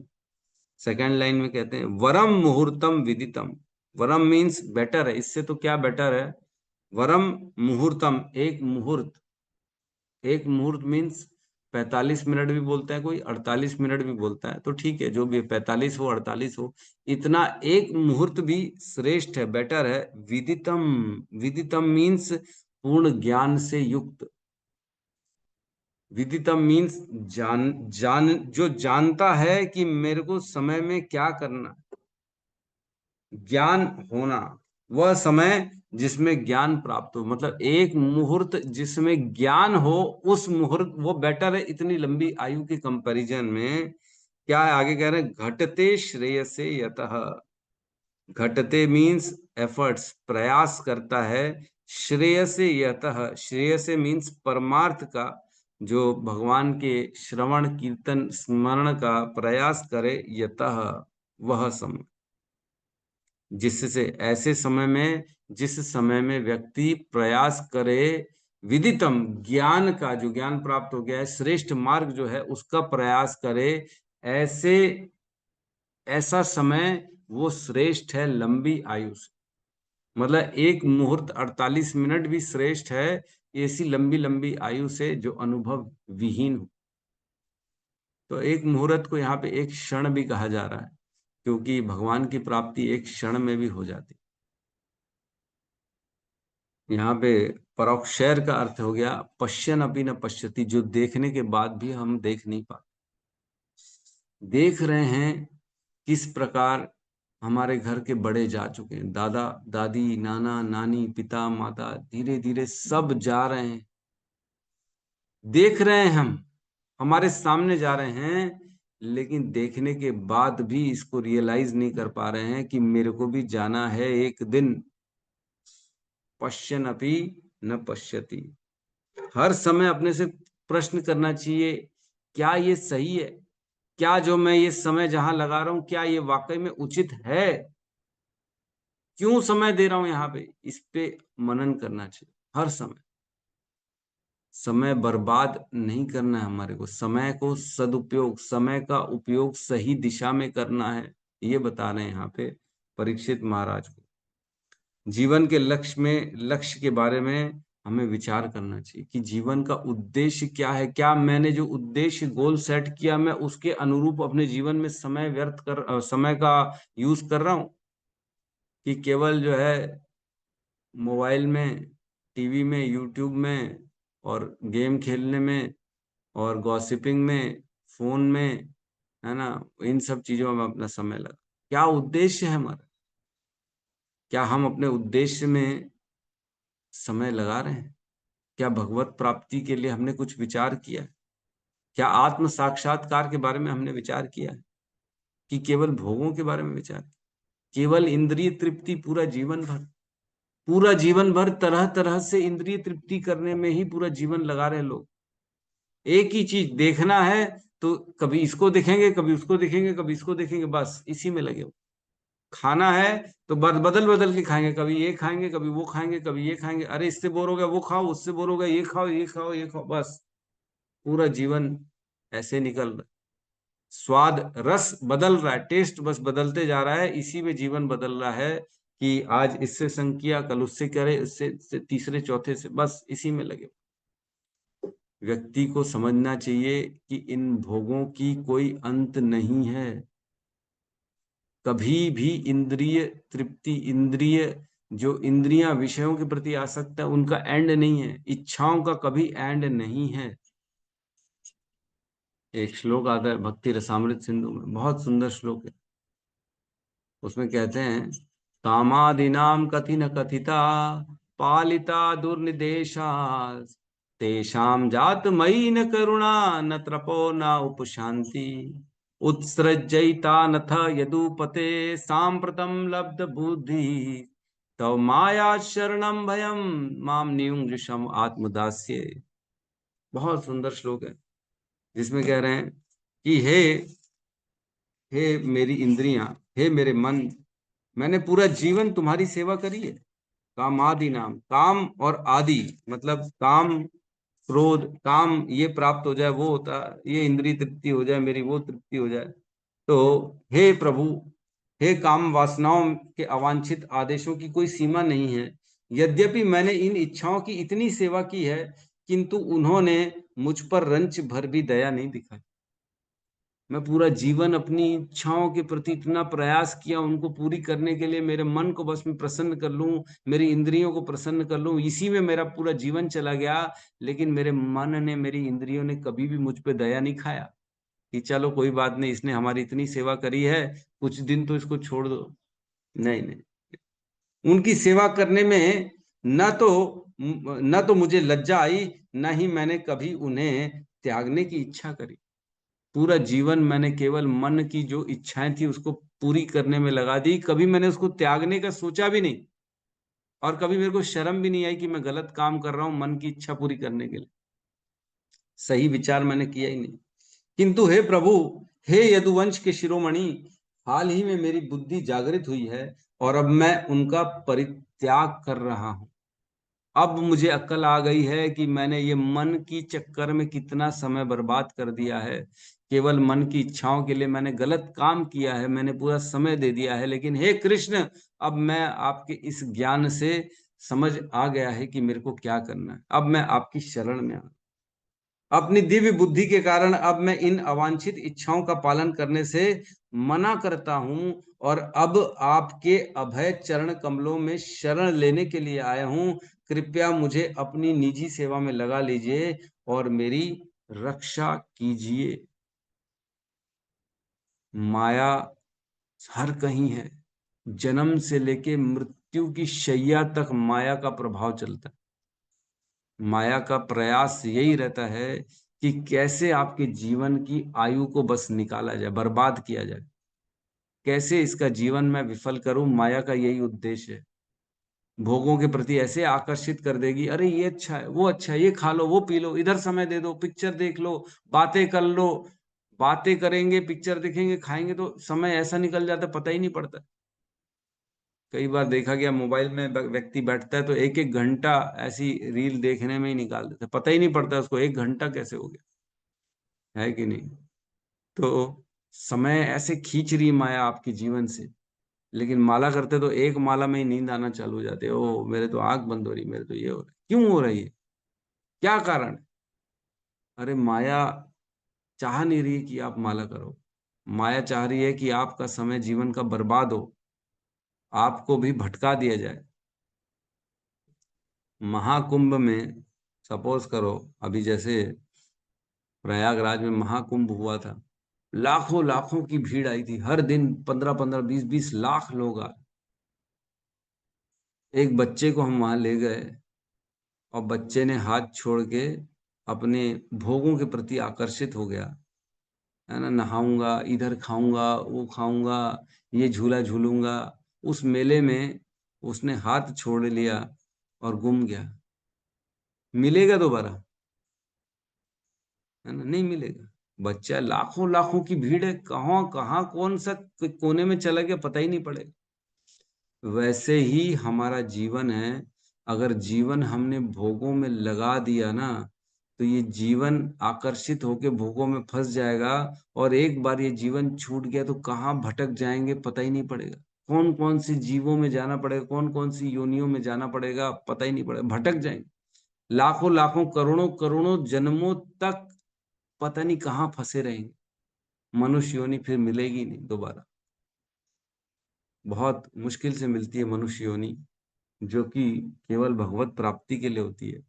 सेकंड लाइन में कहते हैं वरम मुहूर्तम विदितम। वरम मीन्स बेटर है, इससे तो क्या बेटर है? वरम मुहूर्तम, एक मुहूर्त। एक मुहूर्त मीन्स 45 मिनट भी बोलता है कोई, 48 मिनट भी बोलता है, तो ठीक है, जो भी 45 हो 48 हो, इतना एक मुहूर्त भी श्रेष्ठ है, बेटर है। विदितम, विदितम मीन्स पूर्ण ज्ञान से युक्त। विदितम मीन्स जो जानता है कि मेरे को समय में क्या करना, ज्ञान होना, वह समय जिसमें ज्ञान प्राप्त हो, मतलब एक मुहूर्त जिसमें ज्ञान हो, उस मुहूर्त वो बेटर है इतनी लंबी आयु के कंपैरिजन में। क्या है आगे कह रहे हैं? घटते श्रेयसे यतः। घटते मीन्स एफर्ट्स, प्रयास करता है, श्रेयसे यतः, श्रेयसे मीन्स परमार्थ का, जो भगवान के श्रवण कीर्तन स्मरण का प्रयास करे, यतः वह समय, जिससे ऐसे समय में, जिस समय में व्यक्ति प्रयास करे विदितम, ज्ञान का, जो ज्ञान प्राप्त हो गया है, श्रेष्ठ मार्ग जो है उसका प्रयास करे, ऐसा समय वो श्रेष्ठ है लंबी आयु से। मतलब एक मुहूर्त 48 मिनट भी श्रेष्ठ है ऐसी लंबी लंबी आयु से जो अनुभव विहीन हो। तो एक मुहूर्त को यहाँ पे एक क्षण भी कहा जा रहा है। क्योंकि भगवान की प्राप्ति एक क्षण में भी हो जाती। यहाँ पे परोक्षैर का अर्थ हो गया पश्यन अपि न पश्यति, जो देखने के बाद भी हम देख नहीं पाते। देख रहे हैं किस प्रकार हमारे घर के बड़े जा चुके हैं, दादा दादी, नाना नानी, पिता माता, धीरे धीरे सब जा रहे हैं। देख रहे हैं, हम हमारे सामने जा रहे हैं, लेकिन देखने के बाद भी इसको रियलाइज नहीं कर पा रहे हैं कि मेरे को भी जाना है एक दिन। पश्यन अपि न पश्यति। हर समय अपने से प्रश्न करना चाहिए, क्या ये सही है? क्या जो मैं ये समय जहां लगा रहा हूं, क्या ये वाकई में उचित है? क्यों समय दे रहा हूं यहाँ पे? इस पे मनन करना चाहिए हर समय। समय बर्बाद नहीं करना है हमारे को, समय को सदुपयोग, समय का उपयोग सही दिशा में करना है, ये बता रहे हैं यहाँ पे परीक्षित महाराज को। जीवन के लक्ष्य के बारे में हमें विचार करना चाहिए कि जीवन का उद्देश्य क्या है। क्या मैंने जो उद्देश्य गोल सेट किया, मैं उसके अनुरूप अपने जीवन में समय का यूज कर रहा हूं, कि केवल जो है मोबाइल में, टीवी में, यूट्यूब में और गेम खेलने में और गॉसिपिंग में, फोन में, है ना, इन सब चीजों में अपना समय लगा। क्या उद्देश्य है हमारा? क्या हम अपने उद्देश्य में समय लगा रहे हैं? क्या भगवत प्राप्ति के लिए हमने कुछ विचार किया है? क्या आत्म साक्षात्कार के बारे में हमने विचार किया है, कि केवल भोगों के बारे में विचार? केवल इंद्रिय तृप्ति पूरा जीवन भर तरह तरह से इंद्रिय तृप्ति करने में ही पूरा जीवन लगा रहे लोग। एक ही चीज देखना है तो कभी इसको देखेंगे, कभी उसको देखेंगे, कभी इसको देखेंगे, बस इसी में लगे हो। खाना है तो बदल बदल के खाएंगे, कभी ये खाएंगे, कभी वो खाएंगे, कभी ये खाएंगे, अरे इससे बोर हो गया वो खाओ, उससे बोर हो गया ये खाओ, ये खाओ, ये खाओ, बस पूरा जीवन ऐसे निकल रहा है। स्वाद रस बदल रहा है, टेस्ट बस बदलते जा रहा है, इसी में जीवन बदल रहा है, कि आज इससे संग किया, कल उससे करे, इससे तीसरे चौथे से, बस इसी में लगे। व्यक्ति को समझना चाहिए कि इन भोगों की कोई अंत नहीं है। कभी भी इंद्रिय तृप्ति, जो इंद्रियां विषयों के प्रति आसक्त है, उनका एंड नहीं है। इच्छाओं का कभी एंड नहीं है। एक श्लोक आता है भक्ति रसामृत सिंधु में, बहुत सुंदर श्लोक है। उसमें कहते हैं, कामादीनाम कथि न कथिता पालिता दुर्निदेशा तेषाम जात मयि न करुणा न त्रपो न उपशांति उत्सृजयिता नथ यदुपते सांप्रतम लब्ध बुद्धि तव माया शरणम भयम माम नियुंजम आत्मदास्ये। बहुत सुंदर श्लोक है, जिसमें कह रहे हैं कि हे मेरी इंद्रियां, हे मेरे मन, मैंने पूरा जीवन तुम्हारी सेवा करी है। काम आदि नाम, काम और आदि मतलब काम, क्रोध, काम ये प्राप्त हो जाए वो होता, ये इंद्रिय तृप्ति हो जाए मेरी, वो तृप्ति हो जाए। तो हे प्रभु, हे काम वासनाओं के अवांछित आदेशों की कोई सीमा नहीं है। यद्यपि मैंने इन इच्छाओं की इतनी सेवा की है, किंतु उन्होंने मुझ पर रंच भर भी दया नहीं दिखाई। मैं पूरा जीवन अपनी इच्छाओं के प्रति इतना प्रयास किया, उनको पूरी करने के लिए, मेरे मन को बस मैं प्रसन्न कर लूं, मेरी इंद्रियों को प्रसन्न कर लूं, इसी में मेरा पूरा जीवन चला गया। लेकिन मेरे मन ने, मेरी इंद्रियों ने कभी भी मुझ पे दया नहीं खाया कि चलो कोई बात नहीं, इसने हमारी इतनी सेवा करी है, कुछ दिन तो इसको छोड़ दो। नहीं नहीं, उनकी सेवा करने में न तो मुझे लज्जा आई, न ही मैंने कभी उन्हें त्यागने की इच्छा करी। पूरा जीवन मैंने केवल मन की जो इच्छाएं थी उसको पूरी करने में लगा दी, कभी मैंने उसको त्यागने का सोचा भी नहीं, और कभी मेरे को शर्म भी नहीं आई कि मैं गलत काम कर रहा हूं मन की इच्छा पूरी करने के लिए। सही विचार मैंने किया ही नहीं। किंतु हे प्रभु, हे यदुवंश के शिरोमणि, हाल ही में मेरी बुद्धि जागृत हुई है और अब मैं उनका परित्याग कर रहा हूं। अब मुझे अक्ल आ गई है कि मैंने ये मन की चक्कर में कितना समय बर्बाद कर दिया है। केवल मन की इच्छाओं के लिए मैंने गलत काम किया है, मैंने पूरा समय दे दिया है। लेकिन हे कृष्ण, अब मैं आपके इस ज्ञान से समझ आ गया है कि मेरे को क्या करना है। अब मैं आपकी शरण में आ, अपनी दिव्य बुद्धि के कारण अब मैं इन अवांछित इच्छाओं का पालन करने से मना करता हूं और अब आपके अभय चरण कमलों में शरण लेने के लिए आया हूं। कृपया मुझे अपनी निजी सेवा में लगा लीजिए और मेरी रक्षा कीजिए। माया हर कहीं है। जन्म से लेके मृत्यु की शैया तक माया का प्रभाव चलता है। माया का प्रयास यही रहता है कि कैसे आपके जीवन की आयु को बस निकाला जाए, बर्बाद किया जाए, कैसे इसका जीवन में विफल करूं। माया का यही उद्देश्य है। भोगों के प्रति ऐसे आकर्षित कर देगी, अरे ये अच्छा है, वो अच्छा है, ये खा लो, वो पी लो, इधर समय दे दो, पिक्चर देख लो, बातें कर लो। बातें करेंगे, पिक्चर देखेंगे, खाएंगे तो समय ऐसा निकल जाता है, पता ही नहीं पड़ता। कई बार देखा गया, मोबाइल में व्यक्ति बैठता है तो एक एक घंटा ऐसी रील देखने में ही निकाल देता है, पता ही नहीं पड़ता उसको एक घंटा कैसे हो गया, है कि नहीं। तो समय ऐसे खींच रही माया आपके जीवन से। लेकिन माला करते तो एक माला में ही नींद आना चालू हो जाते, ओ मेरे तो आंख बंद हो रही, मेरे तो ये हो रहा है। क्यों हो रही है, क्या कारण है? अरे माया चाह नहीं रही कि आप माला करो। माया चाह रही है कि आपका समय जीवन का बर्बाद हो, आपको भी भटका दिया जाए। महाकुंभ में सपोज करो, अभी जैसे प्रयागराज में महाकुंभ हुआ था, लाखों लाखों की भीड़ आई थी, हर दिन 15-15, 20-20 लाख लोग आए। एक बच्चे को हम वहां ले गए और बच्चे ने हाथ छोड़ के अपने भोगों के प्रति आकर्षित हो गया, है ना। नहाऊंगा, इधर खाऊंगा, वो खाऊंगा, ये झूला झूलूंगा। उस मेले में उसने हाथ छोड़ लिया और गुम गया। मिलेगा दोबारा? है ना, नहीं मिलेगा। बच्चा, लाखों लाखों की भीड़ है, कहाँ कहाँ कौन सा कोने में चला गया पता ही नहीं पड़ेगा। वैसे ही हमारा जीवन है। अगर जीवन हमने भोगों में लगा दिया ना, तो ये जीवन आकर्षित होके भोगों में फंस जाएगा। और एक बार ये जीवन छूट गया तो कहाँ भटक जाएंगे पता ही नहीं पड़ेगा। कौन कौन सी जीवों में जाना पड़ेगा, कौन कौन सी योनियों में जाना पड़ेगा पता ही नहीं पड़ेगा, भटक जाएंगे। लाखों लाखों करोड़ों करोड़ों जन्मों तक पता नहीं कहाँ फंसे रहेंगे। मनुष्य योनि फिर मिलेगी नहीं दोबारा। बहुत मुश्किल से मिलती है मनुष्य योनि, जो कि केवल भगवत प्राप्ति के लिए होती है।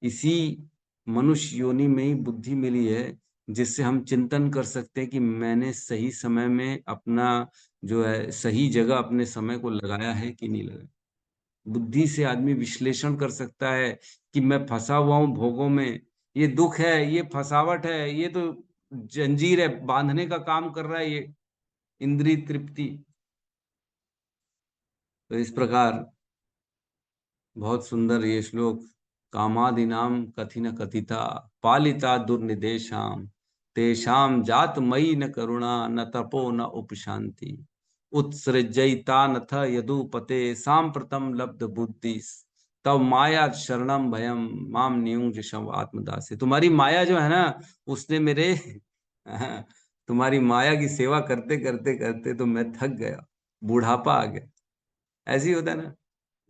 इसी मनुष्य योनि में ही बुद्धि मिली है, जिससे हम चिंतन कर सकते हैं कि मैंने सही समय में अपना जो है सही जगह अपने समय को लगाया है कि नहीं लगाया। बुद्धि से आदमी विश्लेषण कर सकता है कि मैं फंसा हुआ हूं भोगों में, ये दुख है, ये फंसावट है, ये तो जंजीर है, बांधने का काम कर रहा है ये इंद्रिय तृप्ति। तो इस प्रकार बहुत सुंदर ये श्लोक, कामादिनाम कथिन कथिता पालिता दुर्निदेशाम तेषाम जात मयि न करुणा न तपो न उपशांति उत्सृजयिता नथ यदुपते सांप्रतम लब्ध बुद्धि तब माया शरणम भयम माम नियुंज शव आत्मदासे। तुम्हारी माया जो है ना, उसने मेरे तुम्हारी माया की सेवा करते करते करते तो मैं थक गया, बुढ़ापा आ गया। ऐसे ही होता है ना,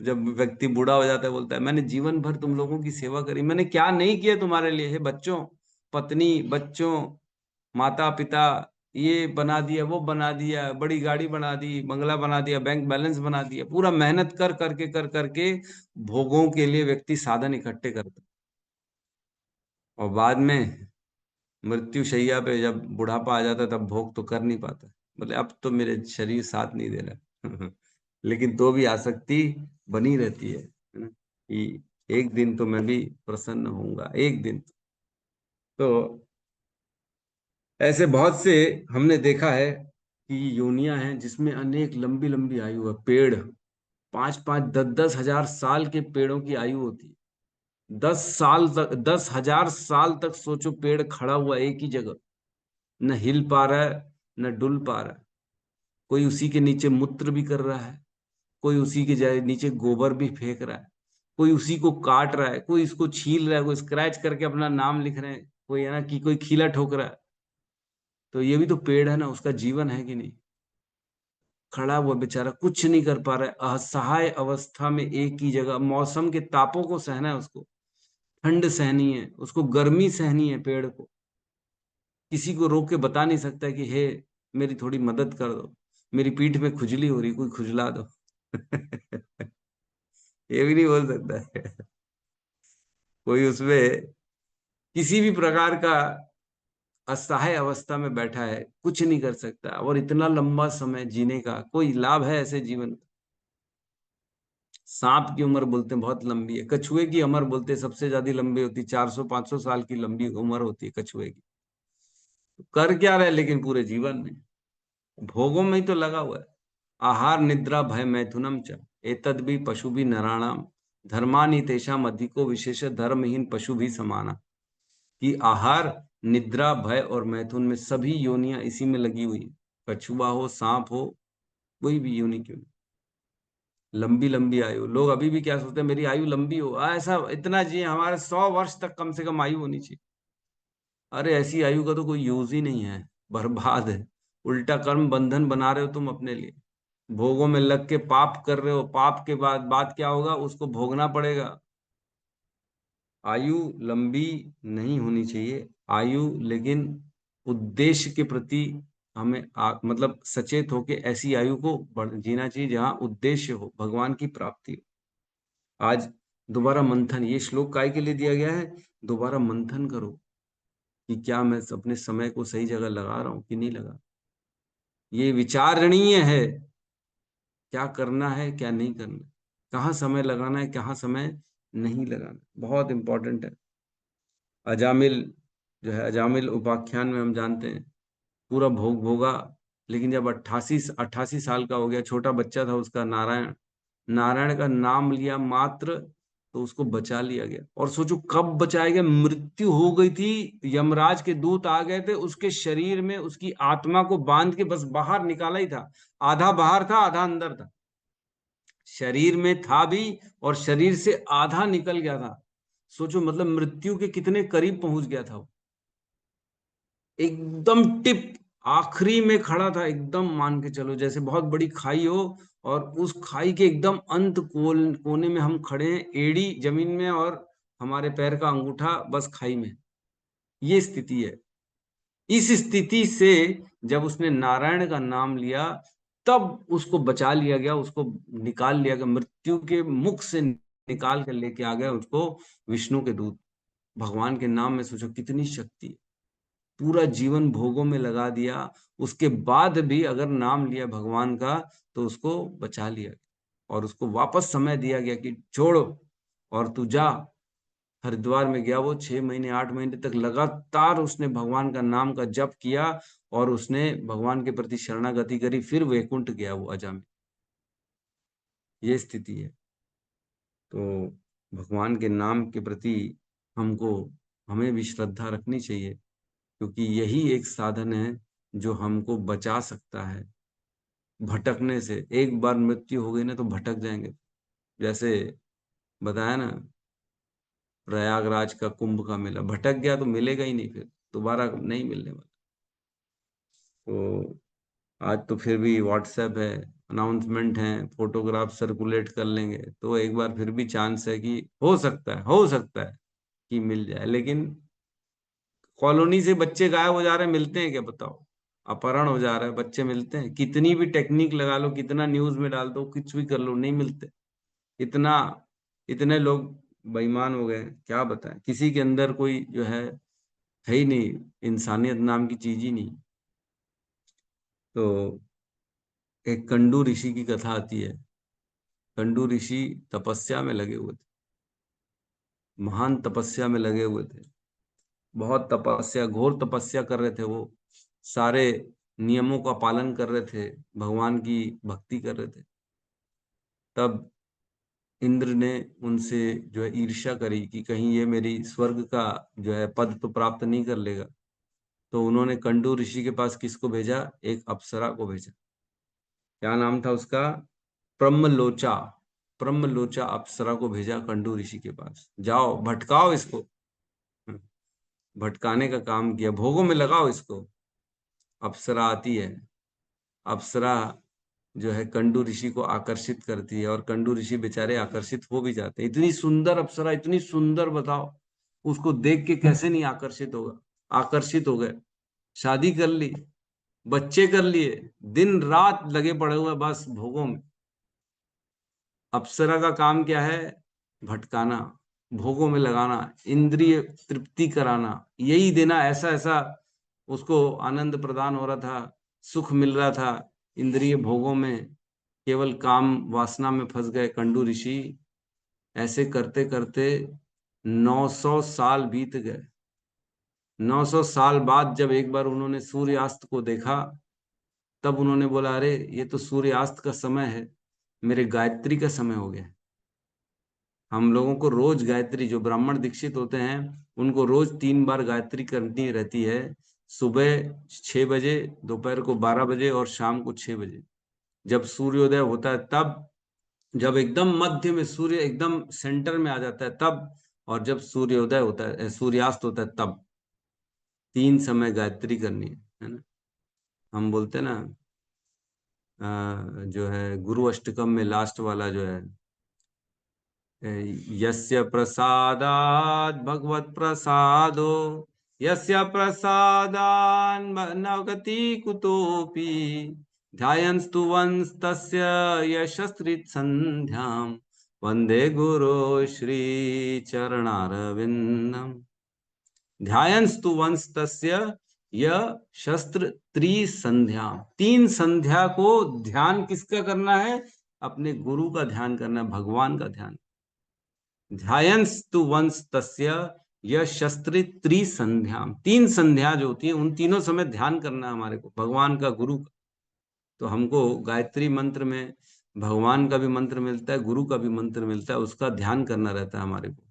जब व्यक्ति बूढ़ा हो जाता है, बोलता है मैंने जीवन भर तुम लोगों की सेवा करी, मैंने क्या नहीं किया तुम्हारे लिए। हे बच्चों, पत्नी, बच्चों, माता पिता, ये बना दिया, वो बना दिया, बड़ी गाड़ी बना दी, बंगला बना दिया, बैंक बैलेंस बना दिया, पूरा मेहनत कर करके भोगों के लिए व्यक्ति साधन इकट्ठे करता है। और बाद में मृत्यु शैया पे जब बुढ़ापा आ जाता है, तब भोग तो कर नहीं पाता, बोले अब तो मेरे शरीर साथ नहीं दे रहा। लेकिन तो भी आसक्ति बनी रहती है ना, कि एक दिन तो मैं भी प्रसन्न होऊंगा, एक दिन। तो ऐसे बहुत से हमने देखा है कि योनियां हैं जिसमें अनेक लंबी लंबी आयु है। पेड़ 5-5, 10-10 हजार साल के पेड़ों की आयु होती है। 10 साल तक, 10,000 साल तक सोचो, पेड़ खड़ा हुआ एक ही जगह, न हिल पा रहा है, न डुल पा रहा है। कोई उसी के नीचे मूत्र भी कर रहा है, कोई उसी के नीचे गोबर भी फेंक रहा है, कोई उसी को काट रहा है, कोई इसको छील रहा है, कोई स्क्रैच करके अपना नाम लिख रहे हैं, कोई है ना कि कोई खीला ठोक रहा है। तो ये भी तो पेड़ है ना, उसका जीवन है कि नहीं। खड़ा हुआ बेचारा, कुछ नहीं कर पा रहा है, असहाय अवस्था में एक ही जगह। मौसम के तापों को सहना है उसको, ठंड सहनी है उसको, गर्मी सहनी है पेड़ को। किसी को रोक के बता नहीं सकता कि हे मेरी थोड़ी मदद कर दो, मेरी पीठ में खुजली हो रही, कोई खुजला दो। ये भी नहीं बोल सकता है। कोई उसमें किसी भी प्रकार का असहाय अवस्था में बैठा है, कुछ नहीं कर सकता, और इतना लंबा समय जीने का कोई लाभ है ऐसे जीवन का? सांप की उम्र बोलते हैं बहुत लंबी है, कछुए की उम्र बोलते हैं सबसे ज्यादा लंबी होती है, 400-500 साल की लंबी उम्र होती है कछुए की। तो कर क्या रहे लेकिन पूरे जीवन में भोगों में ही तो लगा हुआ है। आहार निद्रा भय मैथुनम च एतद भी पशु भी नराणाम धर्मानि तेषाम अधिको विशेष धर्महीन पशु भी समाना। कि आहार निद्रा भय और मैथुन में सभी योनियां इसी में लगी हुई है। कछुआ हो, सांप हो, कोई भी योनि क्यों नहीं। लंबी लंबी आयु, लोग अभी भी क्या सोचते हैं मेरी आयु लंबी हो, ऐसा इतना जिए, हमारे 100 वर्ष तक कम से कम आयु होनी चाहिए। अरे ऐसी आयु का तो कोई यूज ही नहीं है, बर्बाद है। उल्टा कर्म बंधन बना रहे हो तुम अपने लिए, भोगों में लग के पाप कर रहे हो, पाप के बाद क्या होगा, उसको भोगना पड़ेगा। आयु लंबी नहीं होनी चाहिए, आयु लेकिन उद्देश्य के प्रति हमें मतलब सचेत होके ऐसी आयु को जीना चाहिए जहां उद्देश्य हो, भगवान की प्राप्ति हो। आज दोबारा मंथन, ये श्लोक काय के लिए दिया गया है, दोबारा मंथन करो कि क्या मैं अपने समय को सही जगह लगा रहा हूं कि नहीं लगा। ये विचारणीय है, क्या करना है क्या नहीं करना, कहाँ समय लगाना है कहाँ समय नहीं लगाना, बहुत इंपॉर्टेंट है। अजामिल जो है, अजामिल उपाख्यान में हम जानते हैं पूरा भोग भोगा, लेकिन जब 88 साल का हो गया, छोटा बच्चा था उसका, नारायण, नारायण का नाम लिया मात्र तो उसको बचा लिया गया। और सोचो कब बचाया गया, मृत्यु हो गई थी, यमराज के दूत आ गए थे, उसके शरीर में उसकी आत्मा को बांध के बस बाहर निकाला ही था, आधा बाहर था आधा अंदर था, शरीर में था भी और शरीर से आधा निकल गया था। सोचो मतलब मृत्यु के कितने करीब पहुंच गया था वो, एकदम टिप आखिरी में खड़ा था, एकदम मान के चलो जैसे बहुत बड़ी खाई हो और उस खाई के एकदम अंत कोने में हम खड़े हैं, एड़ी जमीन में और हमारे पैर का अंगूठा बस खाई में। ये स्थिति है। इस स्थिति से जब उसने नारायण का नाम लिया तब उसको बचा लिया गया, उसको निकाल लिया गया, मृत्यु के मुख से निकाल कर लेके आ गया उसको विष्णु के दूत। भगवान के नाम में सोचो कितनी शक्ति है। पूरा जीवन भोगों में लगा दिया, उसके बाद भी अगर नाम लिया भगवान का तो उसको बचा लिया गया और उसको वापस समय दिया गया कि छोड़ो और तू जा। हरिद्वार में गया वो 6 महीने 8 महीने तक लगातार उसने भगवान का नाम का जप किया और उसने भगवान के प्रति शरणागति करी, फिर वैकुंठ गया वो अजामिल। ये स्थिति है। तो भगवान के नाम के प्रति हमें भी श्रद्धा रखनी चाहिए, क्योंकि यही एक साधन है जो हमको बचा सकता है भटकने से। एक बार मृत्यु हो गई ना तो भटक जाएंगे, जैसे बताया ना प्रयागराज का कुंभ का मेला, भटक गया तो मिलेगा ही नहीं, फिर दोबारा नहीं मिलने वाला। तो आज तो फिर भी व्हाट्सएप है, अनाउंसमेंट है, फोटोग्राफ सर्कुलेट कर लेंगे तो एक बार फिर भी चांस है कि हो सकता है कि मिल जाए। लेकिन कॉलोनी से बच्चे गायब हो जा रहे हैं, मिलते हैं क्या बताओ? अपहरण हो जा रहा है, बच्चे मिलते हैं? कितनी भी टेक्निक लगा लो, कितना न्यूज में डाल दो, कुछ भी कर लो, नहीं मिलते। इतना इतने लोग बेईमान हो गए, क्या बताएं। किसी के अंदर कोई जो है ही नहीं, इंसानियत नाम की चीज ही नहीं। तो एक कंडू ऋषि की कथा आती है। कंडू ऋषि तपस्या में लगे हुए थे, महान तपस्या में लगे हुए थे, बहुत तपस्या, घोर तपस्या कर रहे थे वो, सारे नियमों का पालन कर रहे थे, भगवान की भक्ति कर रहे थे। तब इंद्र ने उनसे जो है ईर्ष्या करी कि कहीं ये मेरी स्वर्ग का जो है पद तो प्राप्त नहीं कर लेगा। तो उन्होंने कंडू ऋषि के पास किसको भेजा, एक अप्सरा को भेजा। क्या नाम था उसका? ब्रह्मलोचा। ब्रह्मलोचा अप्सरा को भेजा कंडू ऋषि के पास, जाओ भटकाओ इसको। भटकाने का काम किया, भोगों में लगाओ इसको। अप्सरा आती है, अप्सरा जो है कंडू ऋषि को आकर्षित करती है और कंडू ऋषि बेचारे आकर्षित हो भी जाते हैं। इतनी सुंदर अप्सरा, इतनी सुंदर, बताओ उसको देख के कैसे नहीं आकर्षित होगा। आकर्षित हो गए, शादी कर ली, बच्चे कर लिए, दिन रात लगे पड़े हुए बस भोगों में। अप्सरा का काम क्या है? भटकाना, भोगों में लगाना, इंद्रिय तृप्ति कराना, यही देना। ऐसा ऐसा उसको आनंद प्रदान हो रहा था, सुख मिल रहा था इंद्रिय भोगों में। केवल काम वासना में फंस गए कंडू ऋषि। ऐसे करते करते 900 साल बीत गए। 900 साल बाद जब एक बार उन्होंने सूर्यास्त को देखा, तब उन्होंने बोला, अरे ये तो सूर्यास्त का समय है, मेरे गायत्री का समय हो गया। हम लोगों को रोज गायत्री, जो ब्राह्मण दीक्षित होते हैं उनको रोज 3 बार गायत्री करनी रहती है। सुबह 6 बजे, दोपहर को 12 बजे और शाम को 6 बजे, जब सूर्योदय होता है तब, जब एकदम मध्य में सूर्य एकदम सेंटर में आ जाता है तब, और जब सूर्योदय होता है, सूर्यास्त होता है तब। 3 समय गायत्री करनी है ना। हम बोलते हैं ना, जो है गुरु अष्टकम में लास्ट वाला जो है, यस्य प्रसादात् भगवत प्रसादो, यस्य प्रसादान् नवगति कुतोऽपि, ध्यायन्स्तु वंस तस्य यशस्त्रित संध्याम, वंदे गुरो श्री चरणारविंदम। ध्यायन्स्तु वंस तस्य य शस्त्र त्रिसंध्या। 3 संध्या को ध्यान किसका करना है? अपने गुरु का ध्यान करना है, भगवान का ध्यान। ध्यायन्स्तु वंस तस्य य शस्त्र त्रिसंध्या। 3 संध्या जो होती है उन तीनों समय ध्यान करना है हमारे को, भगवान का, गुरु का। तो हमको गायत्री मंत्र में भगवान का भी मंत्र मिलता है, गुरु का भी मंत्र मिलता है, उसका ध्यान करना रहता है हमारे को।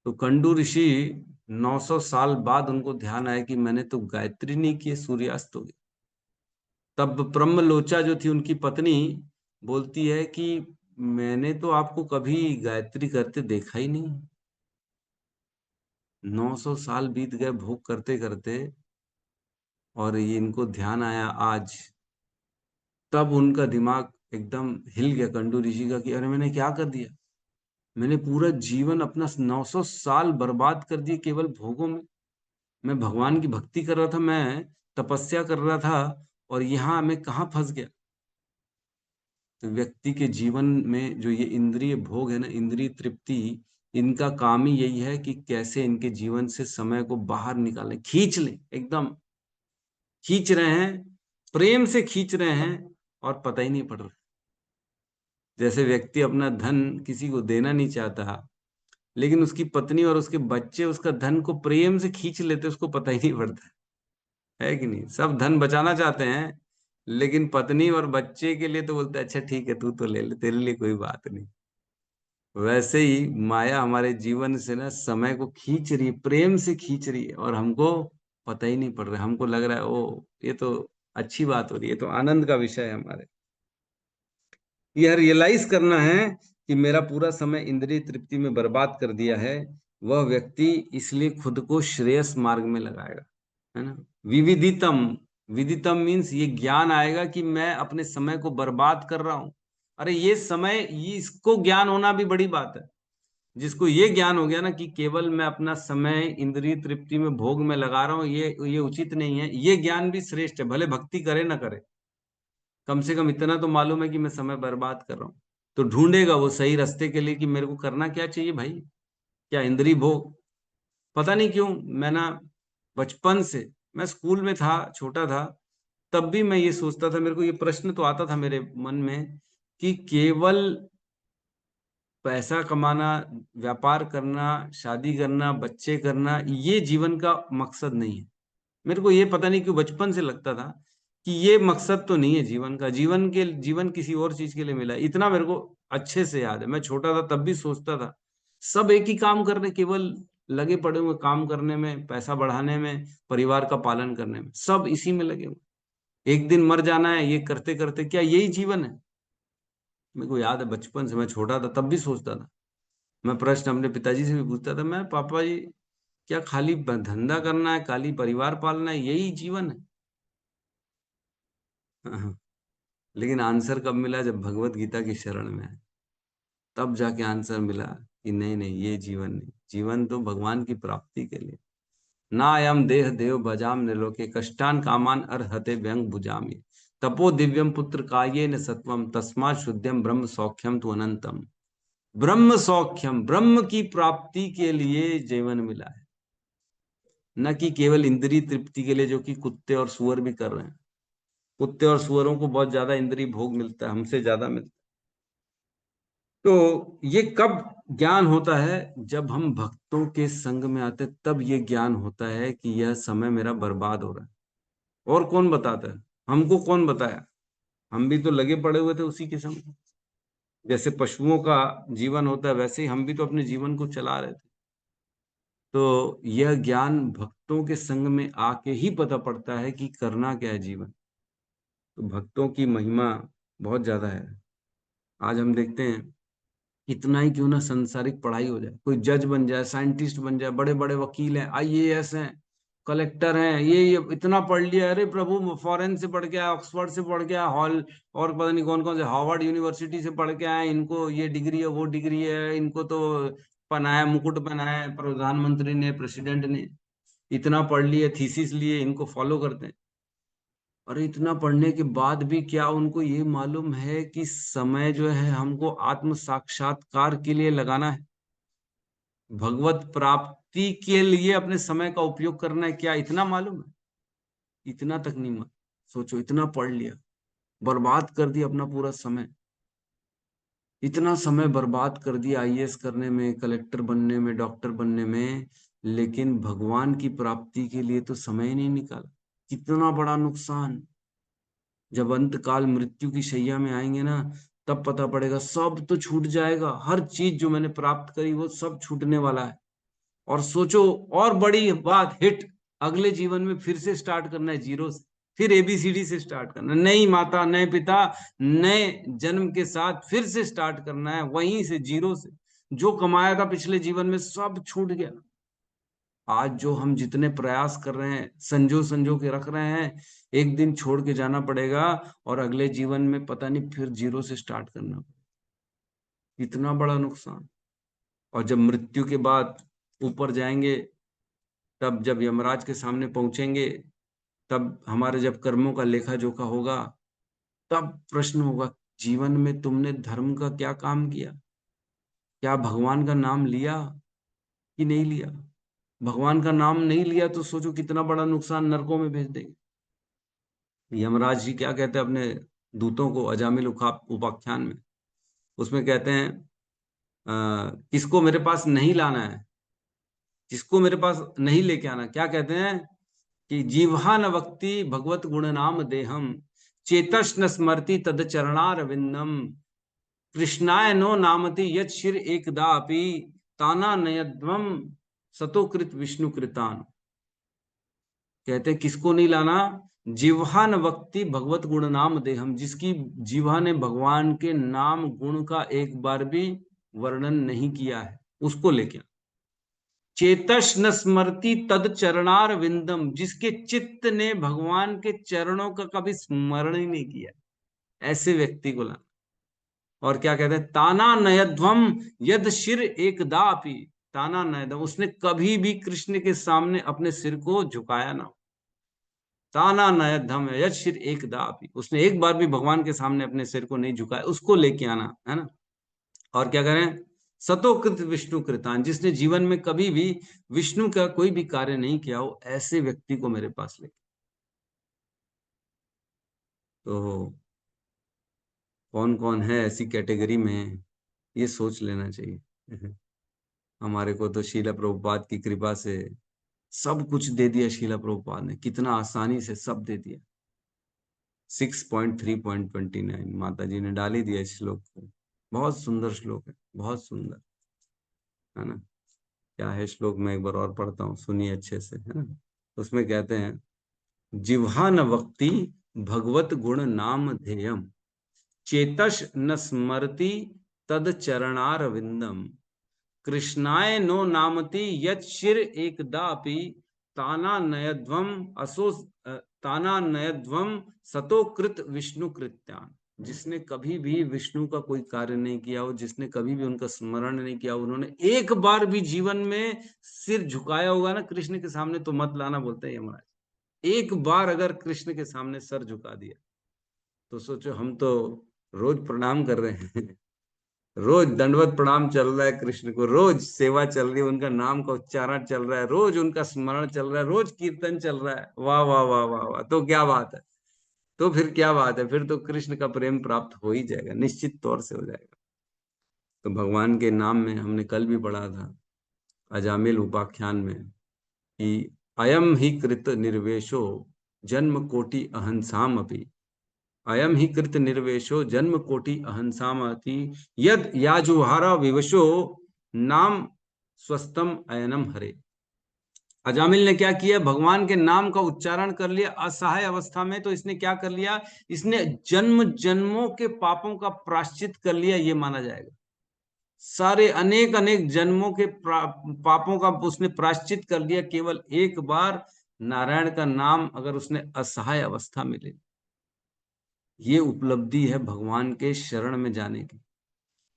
तो कंडू ऋषि 900 साल बाद उनको ध्यान आया कि मैंने तो गायत्री नहीं की, सूर्यास्त हो गया। तब ब्रह्मलोचा जो थी उनकी पत्नी बोलती है कि मैंने तो आपको कभी गायत्री करते देखा ही नहीं। 900 साल बीत गए भोग करते करते, और ये इनको ध्यान आया आज। तब उनका दिमाग एकदम हिल गया कंडू ऋषि का कि अरे मैंने क्या कर दिया, मैंने पूरा जीवन अपना 900 साल बर्बाद कर दिए केवल भोगों में। मैं भगवान की भक्ति कर रहा था, मैं तपस्या कर रहा था, और यहाँ मैं कहाँ फंस गया। तो व्यक्ति के जीवन में जो ये इंद्रिय भोग है ना, इंद्रिय तृप्ति, इनका काम ही यही है कि कैसे इनके जीवन से समय को बाहर निकालें, खींच लें, एकदम खींच रहे हैं, प्रेम से खींच रहे हैं, और पता ही नहीं पड़ रहा। जैसे व्यक्ति अपना धन किसी को देना नहीं चाहता, लेकिन उसकी पत्नी और उसके बच्चे उसका धन को प्रेम से खींच लेते, उसको पता ही नहीं पड़ता, है कि नहीं। सब धन बचाना चाहते हैं, लेकिन पत्नी और बच्चे के लिए तो बोलते हैं अच्छा ठीक है तू तो ले ले, तेरे लिए कोई बात नहीं। वैसे ही माया हमारे जीवन से ना समय को खींच रही है, प्रेम से खींच रही है, और हमको पता ही नहीं पड़ रहा है। हमको लग रहा है ओ ये तो अच्छी बात हो रही है, तो आनंद का विषय है हमारे। यह रियलाइज करना है कि मेरा पूरा समय इंद्रिय तृप्ति में बर्बाद कर दिया है, वह व्यक्ति इसलिए खुद को श्रेयस मार्ग में लगाएगा, है ना। विविदितम, विदितम मीन्स ये ज्ञान आएगा कि मैं अपने समय को बर्बाद कर रहा हूं। अरे ये समय, ये इसको ज्ञान होना भी बड़ी बात है। जिसको ये ज्ञान हो गया ना कि केवल मैं अपना समय इंद्रिय तृप्ति में भोग में लगा रहा हूं, ये उचित नहीं है, ये ज्ञान भी श्रेष्ठ है। भले भक्ति करे ना करे, कम से कम इतना तो मालूम है कि मैं समय बर्बाद कर रहा हूँ। तो ढूंढेगा वो सही रास्ते के लिए कि मेरे को करना क्या चाहिए भाई। क्या इंद्रिय भोग, पता नहीं क्यों मैं ना, बचपन से, मैं स्कूल में था, छोटा था, तब भी मैं ये सोचता था, मेरे को ये प्रश्न तो आता था मेरे मन में कि केवल पैसा कमाना, व्यापार करना, शादी करना, बच्चे करना, ये जीवन का मकसद नहीं है। मेरे को ये पता नहीं क्यों बचपन से लगता था कि ये मकसद तो नहीं है जीवन का। जीवन किसी और चीज के लिए मिला है। इतना मेरे को अच्छे से याद है, मैं छोटा था तब भी सोचता था सब एक ही काम कर रहे, केवल लगे पड़े हुए काम करने में, पैसा बढ़ाने में, परिवार का पालन करने में, सब इसी में लगे हुए। एक दिन मर जाना है, ये करते करते क्या यही जीवन है। मेरे को याद है बचपन से, मैं छोटा था तब भी सोचता था। मैं प्रश्न अपने पिताजी से भी पूछता था, मैं पापा जी क्या खाली धंधा करना है, खाली परिवार पालना है, यही जीवन है। हाँ, लेकिन आंसर कब मिला? जब भगवत गीता की शरण में है, तब जाके आंसर मिला कि नहीं नहीं, ये जीवन नहीं, जीवन तो भगवान की प्राप्ति के लिए। नायम देह देव भजाम निलोके कष्टान कामान अर्हते व्यंग भुजामि तपो दिव्यम पुत्र कायेन सत्वम तस्मा शुद्धम ब्रह्म सौख्यम तु अनंतम। ब्रह्म सौख्यम, ब्रह्म की प्राप्ति के लिए जीवन मिला है, न कि केवल इंद्रिय तृप्ति के लिए, जो कि कुत्ते और सुअर भी कर रहे हैं। कुत्ते और सुअरों को बहुत ज्यादा इंद्रिय भोग मिलता है, हमसे ज्यादा मिलता है। तो ये कब ज्ञान होता है? जब हम भक्तों के संग में आते, तब ये ज्ञान होता है कि यह समय मेरा बर्बाद हो रहा है। और कौन बताता है हमको? कौन बताया? हम भी तो लगे पड़े हुए थे उसी के संग। जैसे पशुओं का जीवन होता है, वैसे ही हम भी तो अपने जीवन को चला रहे थे। तो यह ज्ञान भक्तों के संग में आके ही पता पड़ता है कि करना क्या है जीवन। तो भक्तों की महिमा बहुत ज्यादा है। आज हम देखते हैं, इतना ही क्यों ना सांसारिक पढ़ाई हो जाए, कोई जज बन जाए, साइंटिस्ट बन जाए, बड़े बड़े वकील हैं, आईएएस हैं, कलेक्टर हैं, ये इतना पढ़ लिया, अरे प्रभु फॉरेन से पढ़ के आया, ऑक्सफोर्ड से पढ़ के आया, हॉल और पता नहीं कौन कौन से हार्वर्ड यूनिवर्सिटी से पढ़ के आए, इनको ये डिग्री है, वो डिग्री है, इनको तो पहनाया, मुकुट पहनाया है प्रधानमंत्री ने, प्रेसिडेंट ने। इतना पढ़ लिए, थीसिस लिए, इनको फॉलो करते हैं। और इतना पढ़ने के बाद भी क्या उनको ये मालूम है कि समय जो है हमको आत्म साक्षात्कार के लिए लगाना है, भगवत प्राप्ति के लिए अपने समय का उपयोग करना है? क्या इतना मालूम है? इतना तक नहीं मालूम। सोचो, इतना पढ़ लिया, बर्बाद कर दिया अपना पूरा समय, इतना समय बर्बाद कर दिया आईएएस करने में, कलेक्टर बनने में, डॉक्टर बनने में, लेकिन भगवान की प्राप्ति के लिए तो समय ही नहीं निकाला। कितना बड़ा नुकसान। जब अंत काल मृत्यु की शैया में आएंगे ना, तब पता पड़ेगा सब तो छूट जाएगा, हर चीज जो मैंने प्राप्त करी वो सब छूटने वाला है। और सोचो, और बड़ी बात, हिट, अगले जीवन में फिर से स्टार्ट करना है जीरो से, फिर एबीसीडी से स्टार्ट करना, नई माता, नए पिता, नए जन्म के साथ फिर से स्टार्ट करना है, वहीं से, जीरो से। जो कमाया था पिछले जीवन में सब छूट गया। आज जो हम जितने प्रयास कर रहे हैं, संजो संजो के रख रहे हैं, एक दिन छोड़ के जाना पड़ेगा, और अगले जीवन में पता नहीं फिर जीरो से स्टार्ट करना पड़ेगा। इतना बड़ा नुकसान। और जब मृत्यु के बाद ऊपर जाएंगे, तब जब यमराज के सामने पहुंचेंगे, तब हमारे जब कर्मों का लेखा जोखा होगा, तब प्रश्न होगा, जीवन में तुमने धर्म का क्या काम किया? क्या भगवान का नाम लिया कि नहीं लिया? भगवान का नाम नहीं लिया तो सोचो कितना बड़ा नुकसान, नरकों में भेज देंगे। यमराज जी क्या कहते हैं अपने दूतों को अजामिल उपाख्यान में? उसमें कहते हैं, किसको मेरे पास नहीं लाना है, जिसको मेरे पास नहीं लेके आना, क्या कहते हैं कि जीवहा न वक्ति भगवत गुण नाम देहम चेतस न स्मरति तद चरणार विंदम कृष्णाय नो नामति यत शिर एकदा अपि ताना नयध्वम सतोकृत विष्णु कृतान। कहते हैं किसको नहीं लाना? जिह्वा न वक्ति भगवत गुण नाम देहम, जिसकी जिह्वा ने भगवान के नाम गुण का एक बार भी वर्णन नहीं किया है, उसको लेके। चेतस न स्मरति तद चरणार विंदम, जिसके चित्त ने भगवान के चरणों का कभी स्मरण ही नहीं किया, ऐसे व्यक्ति को लाना। और क्या कहते हैं? ताना नयध्वम यद शिर एकदापि, ताना नयध्वम, उसने कभी भी कृष्ण के सामने अपने सिर को झुकाया ना। ताना नयध्वम यद शिर एकदापि, उसने एक बार भी भगवान के सामने अपने सिर को नहीं झुकाया, उसको लेके आना है ना। और क्या करें? सतोकृत विष्णु कृतान, जिसने जीवन में कभी भी विष्णु का कोई भी कार्य नहीं किया हो, ऐसे व्यक्ति को मेरे पास लेके। तो कौन कौन है ऐसी कैटेगरी में, ये सोच लेना चाहिए। हमारे को तो शीला प्रभुपाद की कृपा से सब कुछ दे दिया। शीला प्रभुपाद ने कितना आसानी से सब दे दिया। 6.3.29 माता जी ने डाल ही दिया इस श्लोक को। बहुत सुंदर श्लोक है, बहुत सुंदर, है ना। क्या है श्लोक, में एक बार और पढ़ता हूँ, सुनिए अच्छे से, है ना। उसमें कहते हैं, जिह्वा न वक्ति भगवत गुण नाम ध्येयम चेतस न स्मरति तद चरणार विंदम कृष्णाय नो नामति यत शिर एकदापि ताना नयध्वम असो ताना नयध्वम सतोकृत विष्णु कृत्यान। जिसने कभी भी विष्णु का कोई कार्य नहीं किया हो, जिसने कभी भी उनका स्मरण नहीं किया, उन्होंने एक बार भी जीवन में सिर झुकाया होगा ना कृष्ण के सामने, तो मत लाना बोलते हैं यमराज। एक बार अगर कृष्ण के सामने सर झुका दिया तो सोचो, हम तो रोज प्रणाम कर रहे हैं, रोज दंडवत प्रणाम चल रहा है कृष्ण को, रोज सेवा चल रही है, उनका नाम का उच्चारण चल रहा है, रोज उनका स्मरण चल रहा है, रोज कीर्तन चल रहा है। वाह वाह वाह वाह वाह, तो क्या बात है, तो फिर क्या बात है, फिर तो कृष्ण का प्रेम प्राप्त हो ही जाएगा, निश्चित तौर से हो जाएगा। तो भगवान के नाम में हमने कल भी पढ़ा था अजामिल उपाख्यान में कि अयम ही कृत निर्वेशो जन्म कोटि अहंसाम अपि, अयम ही कृत निर्वेशो जन्म कोटि अहंसाम अपि यद याजुहारा विवशो नाम स्वस्तम अयनम हरे। अजामिल ने क्या किया, भगवान के नाम का उच्चारण कर लिया असहाय अवस्था में, तो इसने क्या कर लिया, इसने जन्म जन्मों के पापों का प्रायश्चित कर लिया, ये माना जाएगा। सारे अनेक अनेक जन्मों के पापों का उसने प्रायश्चित कर लिया, केवल एक बार नारायण का नाम अगर उसने असहाय अवस्था में ले। ये उपलब्धि है भगवान के शरण में जाने की।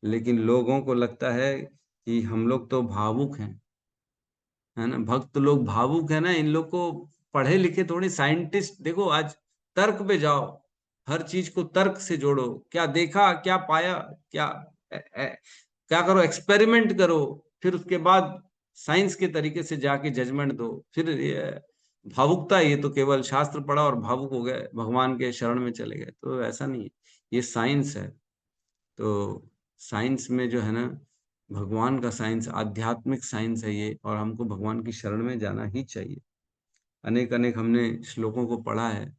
लेकिन लोगों को लगता है कि हम लोग तो भावुक हैं, है ना, भक्त लोग भावुक है ना, इन लोग को पढ़े लिखे थोड़ी साइंटिस्ट। देखो आज तर्क पे जाओ, हर चीज को तर्क से जोड़ो, क्या देखा क्या पाया, क्या क्या करो, एक्सपेरिमेंट करो, फिर उसके बाद साइंस के तरीके से जाके जजमेंट दो। फिर भावुकता, ये तो केवल शास्त्र पढ़ा और भावुक हो गए, भगवान के शरण में चले गए, तो ऐसा नहीं है, ये साइंस है। तो साइंस में जो है ना, भगवान का साइंस, आध्यात्मिक साइंस है ये, और हमको भगवान की शरण में जाना ही चाहिए। अनेक अनेक हमने श्लोकों को पढ़ा है,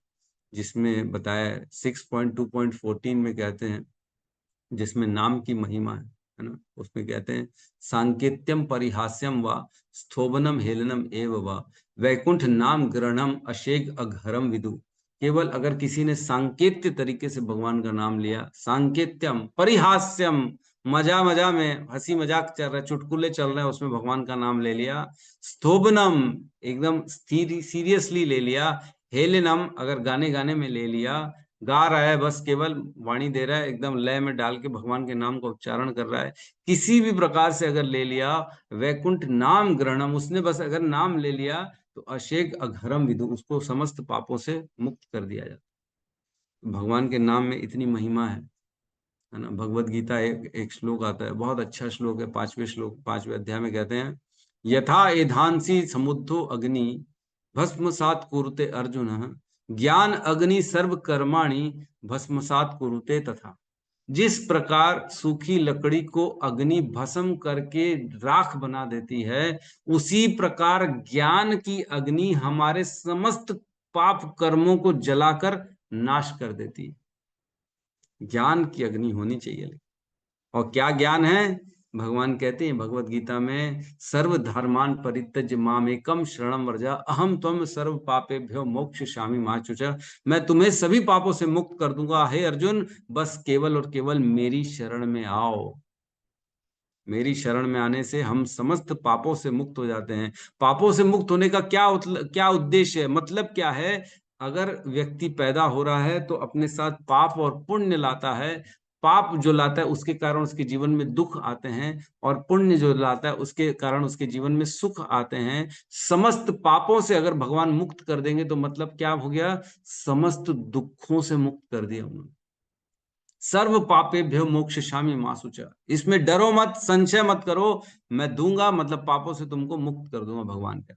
जिसमें बताया 6.2.14 में कहते हैं, जिसमें नाम की महिमा है ना, उसमें कहते हैं सांकेत्यम परिहास्यम व स्थोभनम हेलनम एव व वैकुंठ नाम ग्रहणम अशेग अघरम विदु। केवल अगर किसी ने सांकेत्य तरीके से भगवान का नाम लिया, सांकेत्यम परिहास्यम, मजा मजा में हंसी मजाक चल रहा है, चुटकुले चल रहे हैं, उसमें भगवान का नाम ले लिया। स्थोभनम, एकदम सीरियसली ले लिया। हेलेनम, अगर गाने गाने में ले लिया, गा रहा है, बस केवल वाणी दे रहा है, एकदम लय में डाल के भगवान के नाम का उच्चारण कर रहा है, किसी भी प्रकार से अगर ले लिया। वैकुंठ नाम ग्रहणम, उसने बस अगर नाम ले लिया तो अशेक अघरम विदु, उसको समस्त पापों से मुक्त कर दिया जाता। भगवान के नाम में इतनी महिमा है ना। भगवत गीता एक श्लोक आता है, बहुत अच्छा श्लोक है, 5वें अध्याय में कहते हैं, यथा एधांसी समुद्धो अग्नि भस्मसात कुरुते अर्जुन, ज्ञान अग्नि सर्व कर्माणि भस्मसात कुरुते तथा। जिस प्रकार सूखी लकड़ी को अग्नि भस्म करके राख बना देती है, उसी प्रकार ज्ञान की अग्नि हमारे समस्त पाप कर्मों को जलाकर नाश कर देती है। ज्ञान की अग्नि होनी चाहिए। और क्या ज्ञान है, भगवान कहते हैं भगवत गीता में, सर्व धर्मान परित्यज्य मामेकम शरणम व्रजा अहम त्वम सर्व पापेभ्यो मोक्षयिष्यामि मा शुचः। मैं तुम्हें सभी पापों से मुक्त कर दूंगा, हे अर्जुन, बस केवल और केवल मेरी शरण में आओ। मेरी शरण में आने से हम समस्त पापों से मुक्त हो जाते हैं। पापों से मुक्त होने का क्या उद्देश्य है, मतलब क्या है। अगर व्यक्ति पैदा हो रहा है तो अपने साथ पाप और पुण्य लाता है। पाप जो लाता है उसके कारण उसके जीवन में दुख आते हैं, और पुण्य जो लाता है उसके कारण उसके जीवन में सुख आते हैं। समस्त पापों से अगर भगवान मुक्त कर देंगे तो मतलब क्या हो गया, समस्त दुखों से मुक्त कर दिया उन्होंने। सर्व पापेभ्यो मोक्षयिष्यामि मा शुचः, इसमें डरो मत, संशय मत करो, मैं दूंगा, मतलब पापों से तुमको मुक्त कर दूंगा। भगवान कह,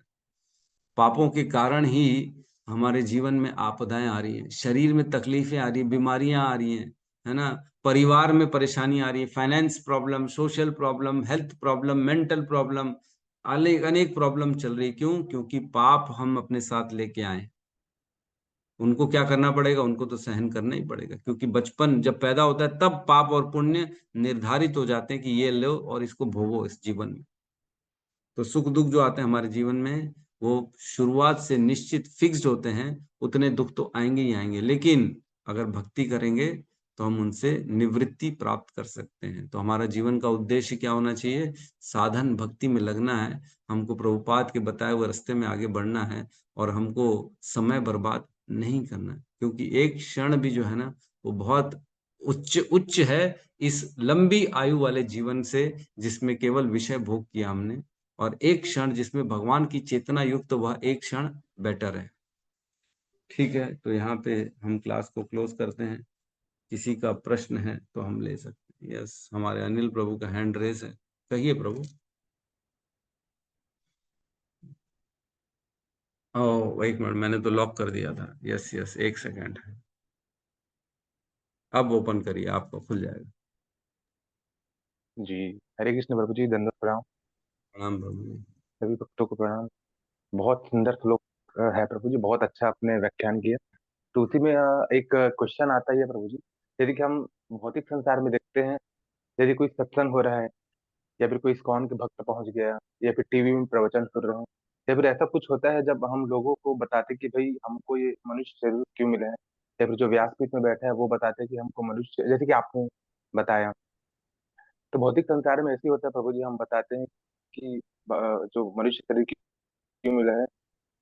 पापों के कारण ही हमारे जीवन में आपदाएं आ रही हैं, शरीर में तकलीफें आ रही हैं, बीमारियां आ रही हैं, है ना, परिवार में परेशानी आ रही है, finance problem, social problem, health problem, mental problem, अनेक प्रॉब्लम चल रही। क्यों? क्योंकि पाप हम अपने साथ लेके आए। उनको क्या करना पड़ेगा, उनको तो सहन करना ही पड़ेगा, क्योंकि बचपन जब पैदा होता है तब पाप और पुण्य निर्धारित हो जाते हैं कि ये लो और इसको भोगो इस जीवन में। तो सुख दुख जो आते हैं हमारे जीवन में, वो शुरुआत से निश्चित फिक्स्ड होते हैं, उतने दुख तो आएंगे ही आएंगे, लेकिन अगर भक्ति करेंगे तो हम उनसे निवृत्ति प्राप्त कर सकते हैं। तो हमारा जीवन का उद्देश्य क्या होना चाहिए, साधन भक्ति में लगना है, हमको प्रभुपाद के बताए हुए रास्ते में आगे बढ़ना है, और हमको समय बर्बाद नहीं करना है, क्योंकि एक क्षण भी जो है ना वो बहुत उच्च उच्च है इस लंबी आयु वाले जीवन से, जिसमें केवल विषय भोग किया हमने, और एक क्षण जिसमें भगवान की चेतना युक्त, वह एक क्षण बेटर है। ठीक है, तो यहाँ पे हम क्लास को क्लोज करते हैं। किसी का प्रश्न है तो हम ले सकते हैं। यस, हमारे अनिल प्रभु का हैंड रेस है, कहिए प्रभु। ओह, एक मिनट, मैंने तो लॉक कर दिया था। यस यस, एक सेकेंड है, अब ओपन करिए, आपका खुल जाएगा। जी, हरे कृष्ण प्रभु जी, दंडवत प्रणाम। प्रणाम प्रभु। सभी भक्तों को प्रणाम। बहुत सुंदर श्लोक है प्रभु जी, बहुत अच्छा आपने व्याख्यान किया। तो उसी में एक क्वेश्चन आता ही है प्रभु जी। यदि कि हम भौतिक संसार में देखते हैं, यदि कोई सत्संग हो रहा है, या फिर कोई इस्कॉन के भक्त पहुंच गया, या फिर टीवी में प्रवचन सुन रहे हैं, या फिर ऐसा कुछ होता है जब हम लोगों को बताते कि भाई हमको ये मनुष्य शरीर क्यों मिले हैं, या फिर जो व्यासपीठ में बैठा है वो बताते हैं कि हमको मनुष्य, जैसे कि आपने बताया, तो भौतिक संसार में ऐसे ही होता है प्रभु जी। हम बताते हैं कि जो मनुष्य शरीर क्यों मिला है,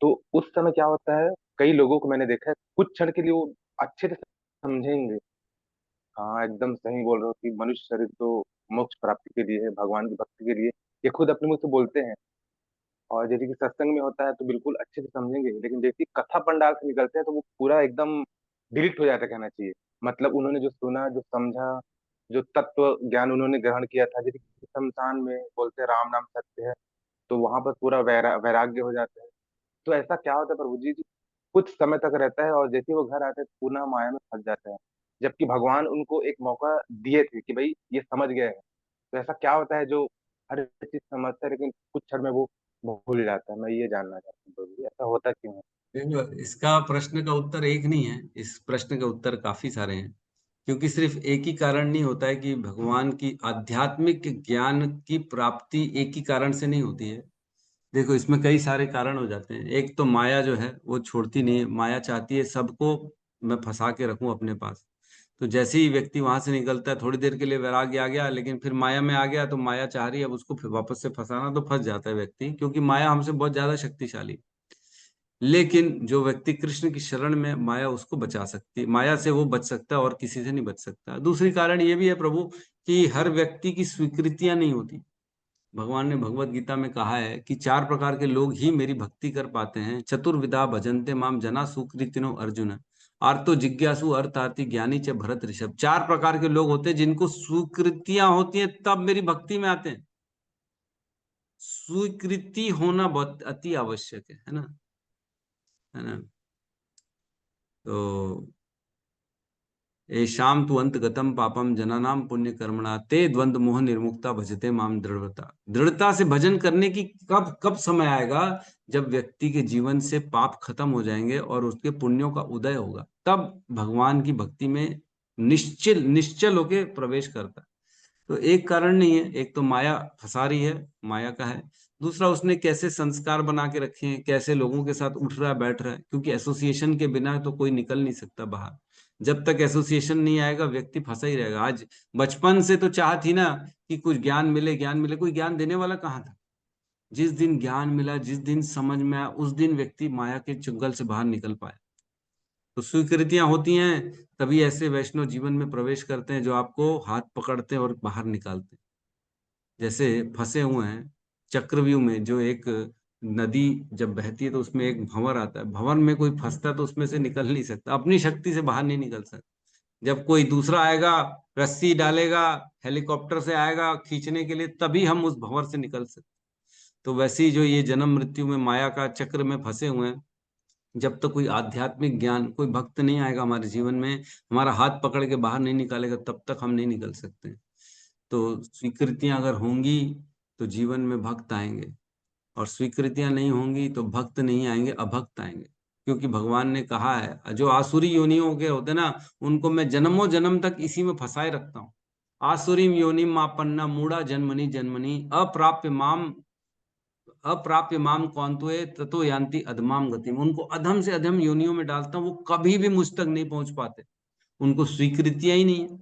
तो उस समय क्या होता है, कई लोगों को मैंने देखा है, कुछ क्षण के लिए वो अच्छे से समझेंगे। हाँ, एकदम सही बोल रहे हो कि मनुष्य शरीर तो मोक्ष प्राप्ति के लिए है, भगवान की भक्ति के लिए, ये खुद अपने मुंह से बोलते हैं। और जैसे कि सत्संग में होता है तो बिल्कुल अच्छे से समझेंगे, लेकिन जैसे ही कथा पंडाल से निकलते हैं तो वो पूरा एकदम डिलीट हो जाता है, कहना चाहिए। मतलब उन्होंने जो सुना, जो समझा, जो तत्व ज्ञान उन्होंने ग्रहण किया था, जैसे कि शमशान में बोलते हैं राम नाम सत्य है, तो वहां पर पूरा वैराग्य हो जाता है। तो ऐसा क्या होता है प्रभु जी, कुछ समय तक रहता है और जैसे ही वो घर आते हैं तो पुनः माया में फंस जाता है, जबकि भगवान उनको एक मौका दिए थे कि भाई ये समझ गए हैं। तो ऐसा क्या होता है जो हर चीज समझता है लेकिन कुछ क्षण में वो भूल जाता है? मैं ये जानना चाहता हूँ प्रभु जी, ऐसा होता क्यों है? देखो, इसका प्रश्न का उत्तर एक नहीं है, इस प्रश्न के उत्तर काफी सारे हैं। क्योंकि सिर्फ एक ही कारण नहीं होता है कि भगवान की आध्यात्मिक ज्ञान की प्राप्ति एक ही कारण से नहीं होती है। देखो, इसमें कई सारे कारण हो जाते हैं। एक तो माया जो है वो छोड़ती नहीं है, माया चाहती है सबको मैं फंसा के रखूं अपने पास। तो जैसे ही व्यक्ति वहां से निकलता है, थोड़ी देर के लिए वैराग्य आ गया, लेकिन फिर माया में आ गया, तो माया चाह रही है अब उसको फिर वापस से फंसाना, तो फंस जाता है व्यक्ति, क्योंकि माया हमसे बहुत ज्यादा शक्तिशाली। लेकिन जो व्यक्ति कृष्ण की शरण में, माया उसको बचा सकती है, माया से वो बच सकता है और किसी से नहीं बच सकता। दूसरी कारण ये भी है प्रभु कि हर व्यक्ति की स्वीकृतियां नहीं होती। भगवान ने भगवत गीता में कहा है कि 4 प्रकार के लोग ही मेरी भक्ति कर पाते हैं। चतुर्विधा भजन्ते माम जना सुकृतिनो अर्जुन, आर्तो जिज्ञासु अर्थार्थी ज्ञानी च भरत ऋषभ। 4 प्रकार के लोग होते हैं जिनको स्वीकृतियां होती हैं, तब मेरी भक्ति में आते हैं। स्वीकृति होना बहुत अति आवश्यक है ना, है ना। तो येषां तु अंतगतम पापम जनानाम पुण्य कर्मणा ते द्वंद्व मोह निर्मुक्ता भजते माम दृढ़ता। दृढ़ता से भजन करने की कब कब समय आएगा, जब व्यक्ति के जीवन से पाप खत्म हो जाएंगे और उसके पुण्यों का उदय होगा, तब भगवान की भक्ति में निश्चल निश्चल होके प्रवेश करता है। तो एक कारण नहीं है, एक तो माया फंसा रही है, माया का है। दूसरा, उसने कैसे संस्कार बना के रखे हैं, कैसे लोगों के साथ उठ रहा है बैठ रहा है, क्योंकि एसोसिएशन के बिना तो कोई निकल नहीं सकता बाहर। जब तक एसोसिएशन नहीं आएगा व्यक्ति फंसा ही रहेगा। आज बचपन से तो चाह थी ना कि कुछ ज्ञान मिले, ज्ञान मिले, कोई ज्ञान देने वाला कहाँ था। जिस दिन ज्ञान मिला, जिस दिन समझ में आया, उस दिन व्यक्ति माया के चुंगल से बाहर निकल पाया। तो स्वीकृतियां होती हैं, तभी ऐसे वैष्णव जीवन में प्रवेश करते हैं जो आपको हाथ पकड़ते हैं और बाहर निकालते हैं। जैसे फंसे हुए हैं चक्रव्यूह में, जो एक नदी जब बहती है तो उसमें एक भंवर आता है, भंवर में कोई फंसता है तो उसमें से निकल नहीं सकता, अपनी शक्ति से बाहर नहीं निकल सकता। जब कोई दूसरा आएगा, रस्सी डालेगा, हेलीकॉप्टर से आएगा खींचने के लिए, तभी हम उस भंवर से निकल सकते। तो वैसे ही जो ये जन्म मृत्यु में माया का चक्र में फंसे हुए हैं, जब तक कोई आध्यात्मिक ज्ञान, कोई भक्त नहीं आएगा हमारे जीवन में, हमारा हाथ पकड़ के बाहर नहीं निकालेगा, तब तक हम नहीं निकल सकते। तो स्वीकृतियां अगर होंगी तो जीवन में भक्त आएंगे, और स्वीकृतियां नहीं होंगी तो भक्त नहीं आएंगे, अभक्त आएंगे। क्योंकि भगवान ने कहा है, जो आसुरी योनियों के होते ना, उनको मैं जन्मों जन्म तक इसी में फंसाए रखता हूँ। आसुरीम योनिम मापन्ना मूढ़ा जन्मनी जन्मनी अप्राप्य माम कौंतुए ततो यान्ति अधमाम गतिम। उनको अधम से अधम योनियों में डालता हूँ, वो कभी भी मुझ तक नहीं पहुंच पाते, उनको स्वीकृतियां ही नहीं है।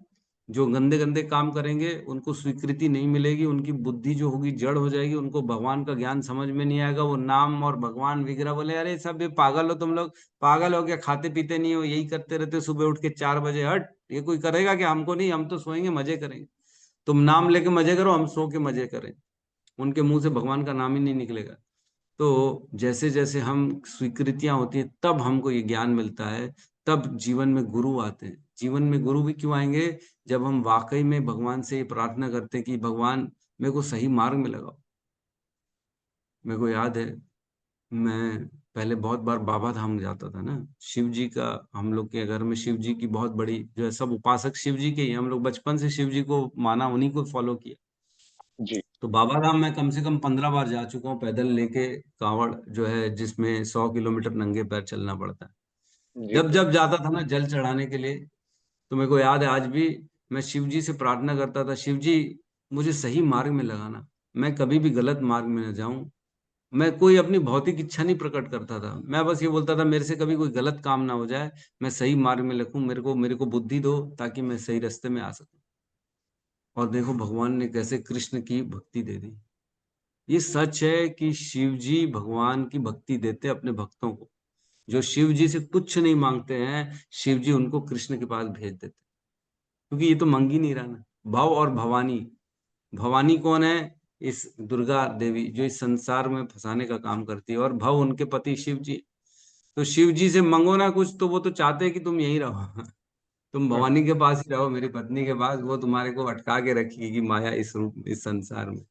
जो गंदे गंदे काम करेंगे उनको स्वीकृति नहीं मिलेगी, उनकी बुद्धि जो होगी जड़ हो जाएगी, उनको भगवान का ज्ञान समझ में नहीं आएगा। वो नाम और भगवान विग्रह बोले, अरे सब ये पागल हो तुम लोग, पागल हो क्या, खाते पीते नहीं हो, यही करते रहते हो, सुबह उठ के 4 बजे, हट, ये कोई करेगा क्या? हमको नहीं, हम तो सोएंगे, मजे करेंगे। तुम नाम लेके मजे करो, हम सो के मजे करें। उनके मुंह से भगवान का नाम ही नहीं निकलेगा। तो जैसे जैसे हम स्वीकृतियां होती है तब हमको ये ज्ञान मिलता है, तब जीवन में गुरु आते हैं। जीवन में गुरु भी क्यों आएंगे? जब हम वाकई में भगवान से ये प्रार्थना करते हैं कि भगवान मेरे को सही मार्ग में लगाओ। मेरे को याद है, मैं पहले बहुत बार बाबा धाम जाता था ना, शिव जी का, हम लोग के घर में शिव जी की बहुत बड़ी जो है, सब उपासक शिव जी के ही हैं। हम लोग बचपन से शिव जी को माना, उन्हीं को फॉलो किया। जी तो बाबा धाम मैं कम से कम 15 बार जा चुका हूँ, पैदल लेके कांवड़ जो है, जिसमें 100 किलोमीटर नंगे पैर चलना पड़ता है। जी जब जब जाता था ना जल चढ़ाने के लिए, तो मेरे को याद है आज भी, मैं शिव जी से प्रार्थना करता था, शिव जी मुझे सही मार्ग में लगाना, मैं कभी भी गलत मार्ग में न जाऊं। मैं कोई अपनी भौतिक इच्छा नहीं प्रकट करता था, मैं बस ये बोलता था मेरे से कभी कोई गलत काम ना हो जाए, मैं सही मार्ग में लगूं, मेरे को बुद्धि दो ताकि मैं सही रास्ते में आ सकूं। और देखो भगवान ने कैसे कृष्ण की भक्ति दे दी। ये सच है कि शिव जी भगवान की भक्ति देते हैं अपने भक्तों को। जो शिव जी से कुछ नहीं मांगते हैं, शिव जी उनको कृष्ण के पास भेज देते हैं, क्योंकि ये तो मांग ही नहीं रहा ना। भव और भवानी, भवानी कौन है? इस दुर्गा देवी, जो इस संसार में फंसाने का काम करती है, और भव उनके पति शिव जी। तो शिव जी से मांगो ना कुछ, तो वो तो चाहते हैं कि तुम यहीं रहो तुम भवानी के पास ही रहो, मेरी पत्नी के पास, वो तुम्हारे को अटका के रखेगी माया इस रूप, इस संसार में।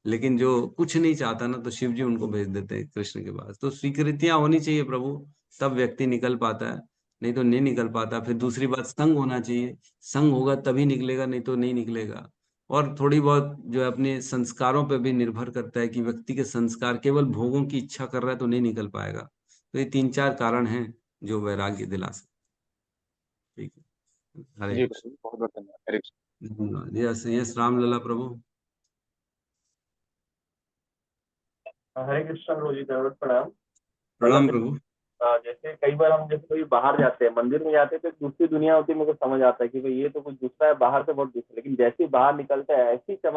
लेकिन जो कुछ नहीं चाहता ना, तो शिव जी उनको भेज देते हैं कृष्ण के पास। तो स्वीकृतियां होनी चाहिए प्रभु, तब व्यक्ति निकल पाता है, नहीं तो नहीं निकल पाता। फिर दूसरी बात, संग होना चाहिए, संग होगा तभी निकलेगा, नहीं तो नहीं निकलेगा। और थोड़ी बहुत जो है अपने संस्कारों पर भी निर्भर करता है, कि व्यक्ति के संस्कार, केवल भोगों की इच्छा कर रहा है तो नहीं निकल पाएगा। तो ये 3-4 कारण हैं जो वैराग्य दिला सकते। ठीक है, हरे जी कृष्ण। प्रभु, बहुत बहुत धन्यवाद। हरे कृष्ण। धन्यवाद। यस यस, रामलला प्रभु। हरे कृष्णा गुरु जी, दंडवत प्रणाम। प्रणाम प्रभु। जैसे कई बार हम जैसे कभी बाहर जाते हैं, मंदिर में जाते हैं, तो एक दूसरी दुनिया होती है, मेरे को समझ आता है कि भाई ये तो कुछ दूसरा है, बाहर से बहुत दूसरा। लेकिन जैसे ही बाहर निकलता है, ऐसी क्या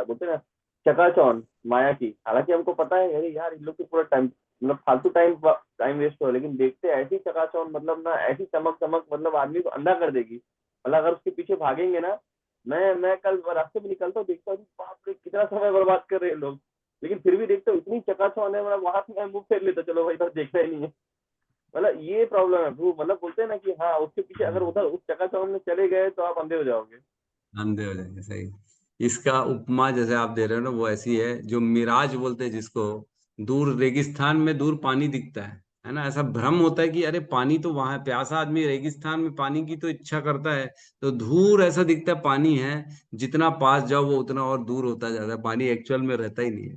बोलते हैं ना, चकाचौंध माया की। हालांकि हमको पता है अरे यार इन लोग की पूरा टाइम, मतलब फालतू टाइम वेस्ट हो, लेकिन देखते हैं ऐसी चकाचौंध, मतलब ना ऐसी चमक चमक, मतलब आदमी को अंधा कर देगी। मतलब अगर उसके पीछे भागेंगे ना, मैं कल रास्ते में निकलता हूँ, देखता हूँ बाप रे कितना समय बर्बाद कर रहे हैं लोग। लेकिन फिर भी देखते हो इतनी चकाचौंध है, मतलब वहां से मैं मुंह फेर लेता, चलो भाई इधर देखना ही नहीं है। मतलब ये प्रॉब्लम है वो, मतलब बोलते हैं ना कि हाँ उसके पीछे अगर उधर उस चकाचौंध में चले गए तो आप अंधे हो जाओगे। अंधे हो जाएंगे, सही। इसका उपमा जैसे आप दे रहे हो ना, वो ऐसी है, जो मिराज बोलते हैं जिसको, दूर रेगिस्तान में दूर पानी दिखता है ना, ऐसा भ्रम होता है कि अरे पानी तो वहां है, प्यासा आदमी रेगिस्तान में पानी की तो इच्छा करता है, तो दूर ऐसा दिखता है पानी है, जितना पास जाओ वो उतना और दूर होता जाता है, पानी एक्चुअल में रहता ही नहीं है।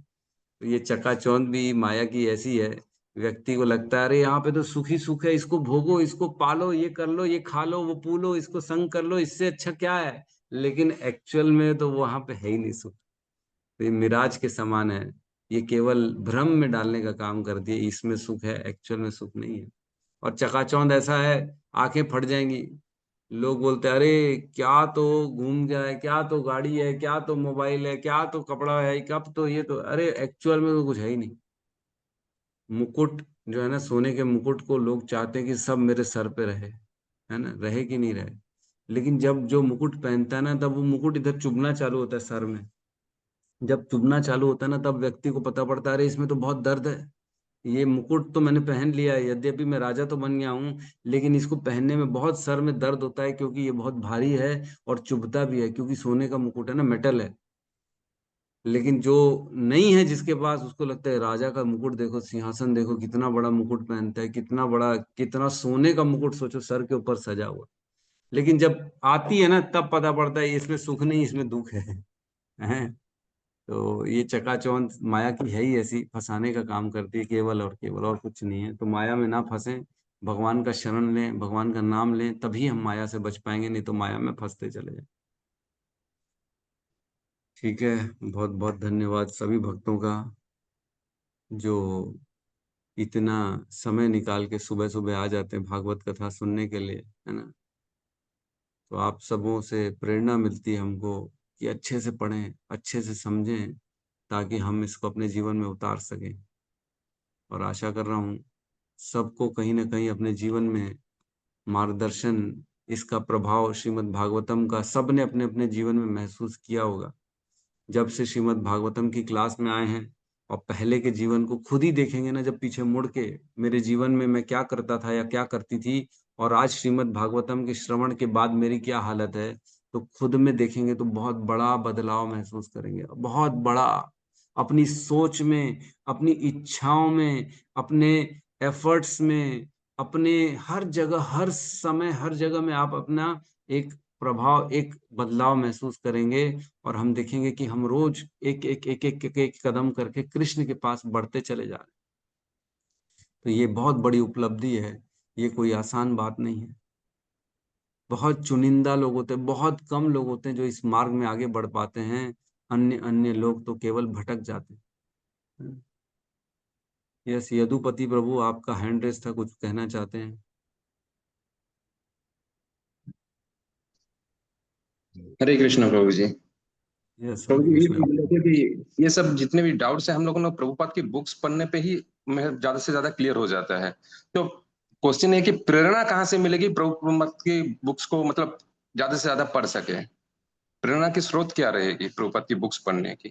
तो ये चकाचौंध भी माया की ऐसी है। व्यक्ति को लगता है अरे यहाँ पे तो सुख ही सुख है, इसको भोगो, इसको पालो, ये कर लो, ये खा लो, वो पू लो, इसको संग कर लो, इससे अच्छा क्या है। लेकिन एक्चुअल में तो वहां पे है ही नहीं सुख। तो ये मिराज के समान है, ये केवल भ्रम में डालने का काम करती है, इसमें सुख है, एक्चुअल में सुख नहीं है। और चकाचौंध ऐसा है, आंखें फट जाएंगी। लोग बोलते हैं अरे क्या तो घूम गया है, क्या तो गाड़ी है, क्या तो मोबाइल है, क्या तो कपड़ा है, कब तो ये तो, अरे एक्चुअल में तो कुछ है ही नहीं। मुकुट जो है ना, सोने के मुकुट को लोग चाहते हैं कि सब मेरे सर पे रहे, है ना, रहे कि नहीं रहे। लेकिन जब जो मुकुट पहनता है ना, तब वो मुकुट इधर चुभना चालू होता है सर में। जब चुभना चालू होता है ना, तब व्यक्ति को पता पड़ता है अरे इसमें तो बहुत दर्द है। ये मुकुट तो मैंने पहन लिया है, यद्यपि मैं राजा तो बन गया हूँ, लेकिन इसको पहनने में बहुत सर में दर्द होता है, क्योंकि ये बहुत भारी है और चुभता भी है, क्योंकि सोने का मुकुट है ना, मेटल है। लेकिन जो नहीं है जिसके पास, उसको लगता है राजा का मुकुट देखो, सिंहासन देखो, कितना बड़ा मुकुट पहनता है, कितना बड़ा, कितना सोने का मुकुट सोचो सर के ऊपर सजा हुआ। लेकिन जब आती है ना, तब पता पड़ता है इसमें सुख नहीं, इसमें दुख है। तो ये चकाचौंध माया की है ही ऐसी, फंसाने का काम करती है केवल और केवल, और कुछ नहीं है। तो माया में ना फंसे, भगवान का शरण लें, भगवान का नाम लें, तभी हम माया से बच पाएंगे, नहीं तो माया में फंसते चले जाए। ठीक है, बहुत बहुत धन्यवाद सभी भक्तों का, जो इतना समय निकाल के सुबह सुबह आ जाते हैं भागवत कथा सुनने के लिए, है ना। तो आप सबों से प्रेरणा मिलती है हमको कि अच्छे से पढ़ें, अच्छे से समझें, ताकि हम इसको अपने जीवन में उतार सकें। और आशा कर रहा हूँ सबको कहीं ना कहीं अपने जीवन में मार्गदर्शन, इसका प्रभाव श्रीमद् भागवतम का सबने अपने अपने जीवन में महसूस किया होगा। जब से श्रीमद् भागवतम की क्लास में आए हैं और पहले के जीवन को खुद ही देखेंगे ना, जब पीछे मुड़ के मेरे जीवन में मैं क्या करता था या क्या करती थी, और आज श्रीमद् भागवतम के श्रवण के बाद मेरी क्या हालत है, तो खुद में देखेंगे तो बहुत बड़ा बदलाव महसूस करेंगे, बहुत बड़ा। अपनी सोच में, अपनी इच्छाओं में, अपने एफर्ट्स में, अपने हर जगह, हर समय, हर जगह में आप अपना एक प्रभाव, एक बदलाव महसूस करेंगे। और हम देखेंगे कि हम रोज एक एक एक एक एक, एक कदम करके कृष्ण के पास बढ़ते चले जा रहे हैं। तो ये बहुत बड़ी उपलब्धि है, ये कोई आसान बात नहीं है। बहुत चुनिंदा लोग होते हैं, बहुत कम लोग होते हैं जो इस मार्ग में आगे बढ़ पाते हैं। अन्य अन्य लोग तो केवल भटक जाते हैं। यस, यदुपति प्रभु, आपका हैंड रेस था, कुछ कहना चाहते हैं? हरे कृष्ण प्रभु जी। यस, प्रभु हरे जी, ये कृष्ण। बोल रहे थे कि ये सब जितने भी डाउट्स हैं हम लोगों ने प्रभुपाद की बुक्स पढ़ने पे ही में ज्यादा से ज्यादा क्लियर हो जाता है। तो क्वेश्चन है कि प्रेरणा कहाँ से मिलेगी प्रभुपाद की बुक्स को मतलब ज्यादा से ज्यादा पढ़ सके? प्रेरणा की स्रोत क्या रहेगी प्रभुपाद की बुक्स पढ़ने की?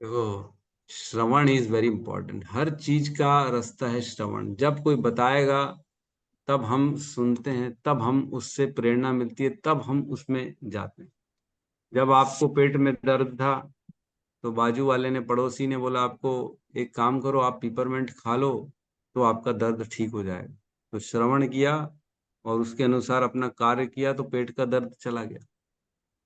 देखो, श्रवण इज वेरी इंपॉर्टेंट। हर चीज का रास्ता है श्रवण। जब कोई बताएगा तब हम सुनते हैं, तब हम उससे प्रेरणा मिलती है, तब हम उसमें जाते हैं। जब आपको पेट में दर्द था तो बाजू वाले ने, पड़ोसी ने बोला आपको एक काम करो, आप पिपरमेंट खा लो तो आपका दर्द ठीक हो जाएगा। तो श्रवण किया और उसके अनुसार अपना कार्य किया तो पेट का दर्द चला गया,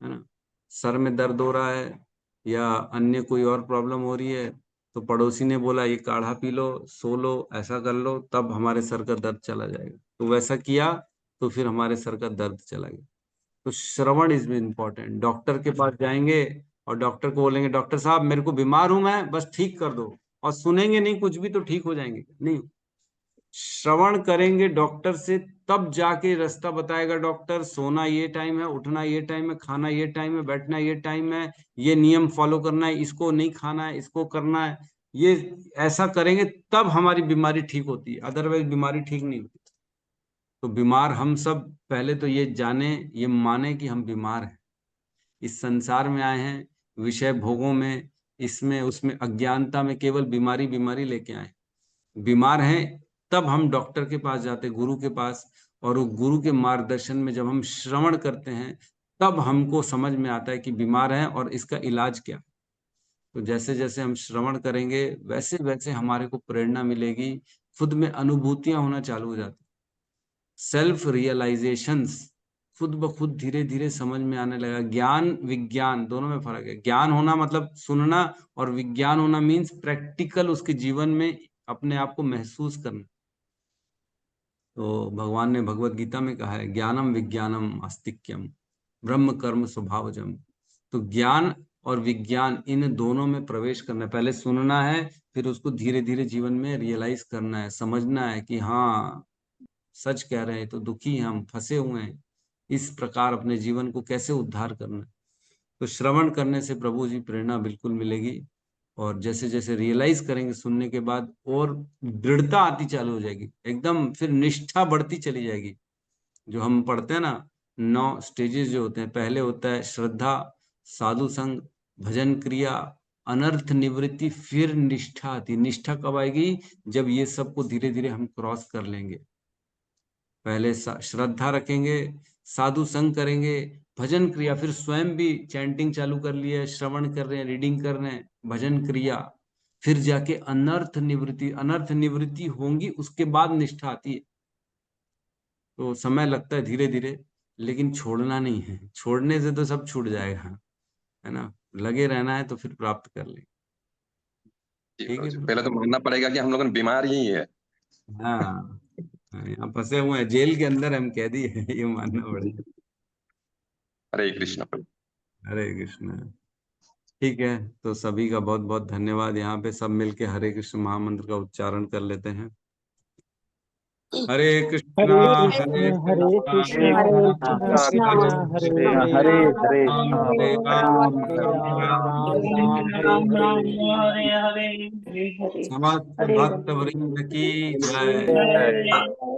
है ना। सर में दर्द हो रहा है या अन्य कोई और प्रॉब्लम हो रही है, तो पड़ोसी ने बोला ये काढ़ा पी लो, सो लो, ऐसा कर लो, तब हमारे सर का दर्द चला जाएगा। तो वैसा किया तो फिर हमारे सर का दर्द चला गया। तो श्रवण इज इम्पोर्टेंट। डॉक्टर के पास जाएंगे और डॉक्टर को बोलेंगे डॉक्टर साहब मेरे को बीमार हूं मैं, बस ठीक कर दो, और सुनेंगे नहीं कुछ भी, तो ठीक हो जाएंगे नहीं। श्रवण करेंगे डॉक्टर से, तब जाके रास्ता बताएगा डॉक्टर। सोना ये टाइम है, उठना ये टाइम है, खाना ये टाइम है, बैठना ये टाइम है, ये नियम फॉलो करना है, इसको नहीं खाना है, इसको करना है। ये ऐसा करेंगे तब हमारी बीमारी ठीक होती है, अदरवाइज बीमारी ठीक नहीं होती। तो बीमार हम सब पहले तो ये जाने, ये माने कि हम बीमार हैं। इस संसार में आए हैं विषय भोगों में, इसमें उसमें अज्ञानता में केवल बीमारी बीमारी लेके आए। बीमार हैं तब हम डॉक्टर के पास जाते, गुरु के पास, और वो गुरु के मार्गदर्शन में जब हम श्रवण करते हैं तब हमको समझ में आता है कि बीमार हैं और इसका इलाज क्या। तो जैसे जैसे हम श्रवण करेंगे वैसे वैसे हमारे को प्रेरणा मिलेगी, खुद में अनुभूतियां होना चालू हो जाती, सेल्फ रियलाइजेशंस खुद ब खुद धीरे धीरे समझ में आने लगा। ज्ञान विज्ञान दोनों में फर्क है। ज्ञान होना मतलब सुनना, और विज्ञान होना मीन्स प्रैक्टिकल उसके जीवन में अपने आप को महसूस करना। तो भगवान ने भगवत गीता में कहा है ज्ञानम विज्ञानम आस्तिक्यम ब्रह्म कर्म स्वभावजम। तो ज्ञान और विज्ञान इन दोनों में प्रवेश करना है। पहले सुनना है, फिर उसको धीरे धीरे जीवन में रियलाइज करना है, समझना है कि हाँ सच कह रहे हैं, तो दुखी हैं हम, फंसे हुए हैं, इस प्रकार अपने जीवन को कैसे उद्धार करना है। तो श्रवण करने से प्रभु जी प्रेरणा बिल्कुल मिलेगी। और जैसे जैसे रियलाइज करेंगे सुनने के बाद, और दृढ़ता आती चालू हो जाएगी एकदम, फिर निष्ठा बढ़ती चली जाएगी। जो हम पढ़ते हैं ना 9 स्टेजेस जो होते हैं, पहले होता है श्रद्धा, साधु संग, भजन क्रिया, अनर्थ निवृत्ति, फिर निष्ठा आती। निष्ठा कब आएगी? जब ये सब को धीरे धीरे हम क्रॉस कर लेंगे। पहले श्रद्धा रखेंगे, साधु संग करेंगे, भजन क्रिया, फिर स्वयं भी चैंटिंग चालू कर लिया, श्रवण कर रहे हैं, रीडिंग कर रहे हैं, भजन क्रिया, फिर जाके अनर्थ निवृत्ति। अनर्थ निवृत्ति होंगी उसके बाद निष्ठा आती है। तो समय लगता है धीरे धीरे, लेकिन छोड़ना नहीं है। छोड़ने से तो सब छूट जाएगा, है ना। लगे रहना है तो फिर प्राप्त कर लेंगे। ठीक है। पहले तो मानना पड़ेगा कि हम लोग बीमार ही है। हाँ, यहाँ फंसे हुए हैं, जेल के अंदर हम कैदी हैं, ये मानना पड़ेगा। हरे कृष्ण प्रभु। हरे कृष्ण। ठीक है, तो सभी का बहुत बहुत धन्यवाद। यहाँ पे सब मिलके हरे कृष्ण महामंत्र का उच्चारण कर लेते हैं। हरे कृष्ण हरे हरे कृष्णा कृष्णा हरे कृष्ण हरे हरे हरे राम हरे राम राम राम राम राम हरे राम हरे हरे हरे समस्त भक्त वृंद की जय जय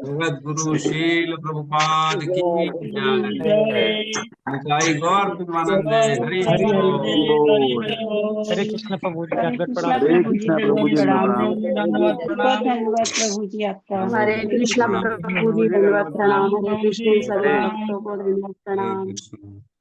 जगत गुरु शील प्रभुपाद की जय जय निताई गौर प्रेमानंदे हरि हरि हरि बोल। हरे कृष्ण प्रभु जी हरे दंडवत कृष्णा प्रणाम। हरे प्रभु जी कृष्णा प्रभु जी दंडवत प्रणाम। बहुत धन्यवाद प्रभु जी आपका। हरे कृष्णा प्रणाम प्रभु जी धन्यवाद प्रणाम। हरे कृष्ण हरे सभी भक्तों को धन्यवाद हरे प्रणाम। कृष्ण।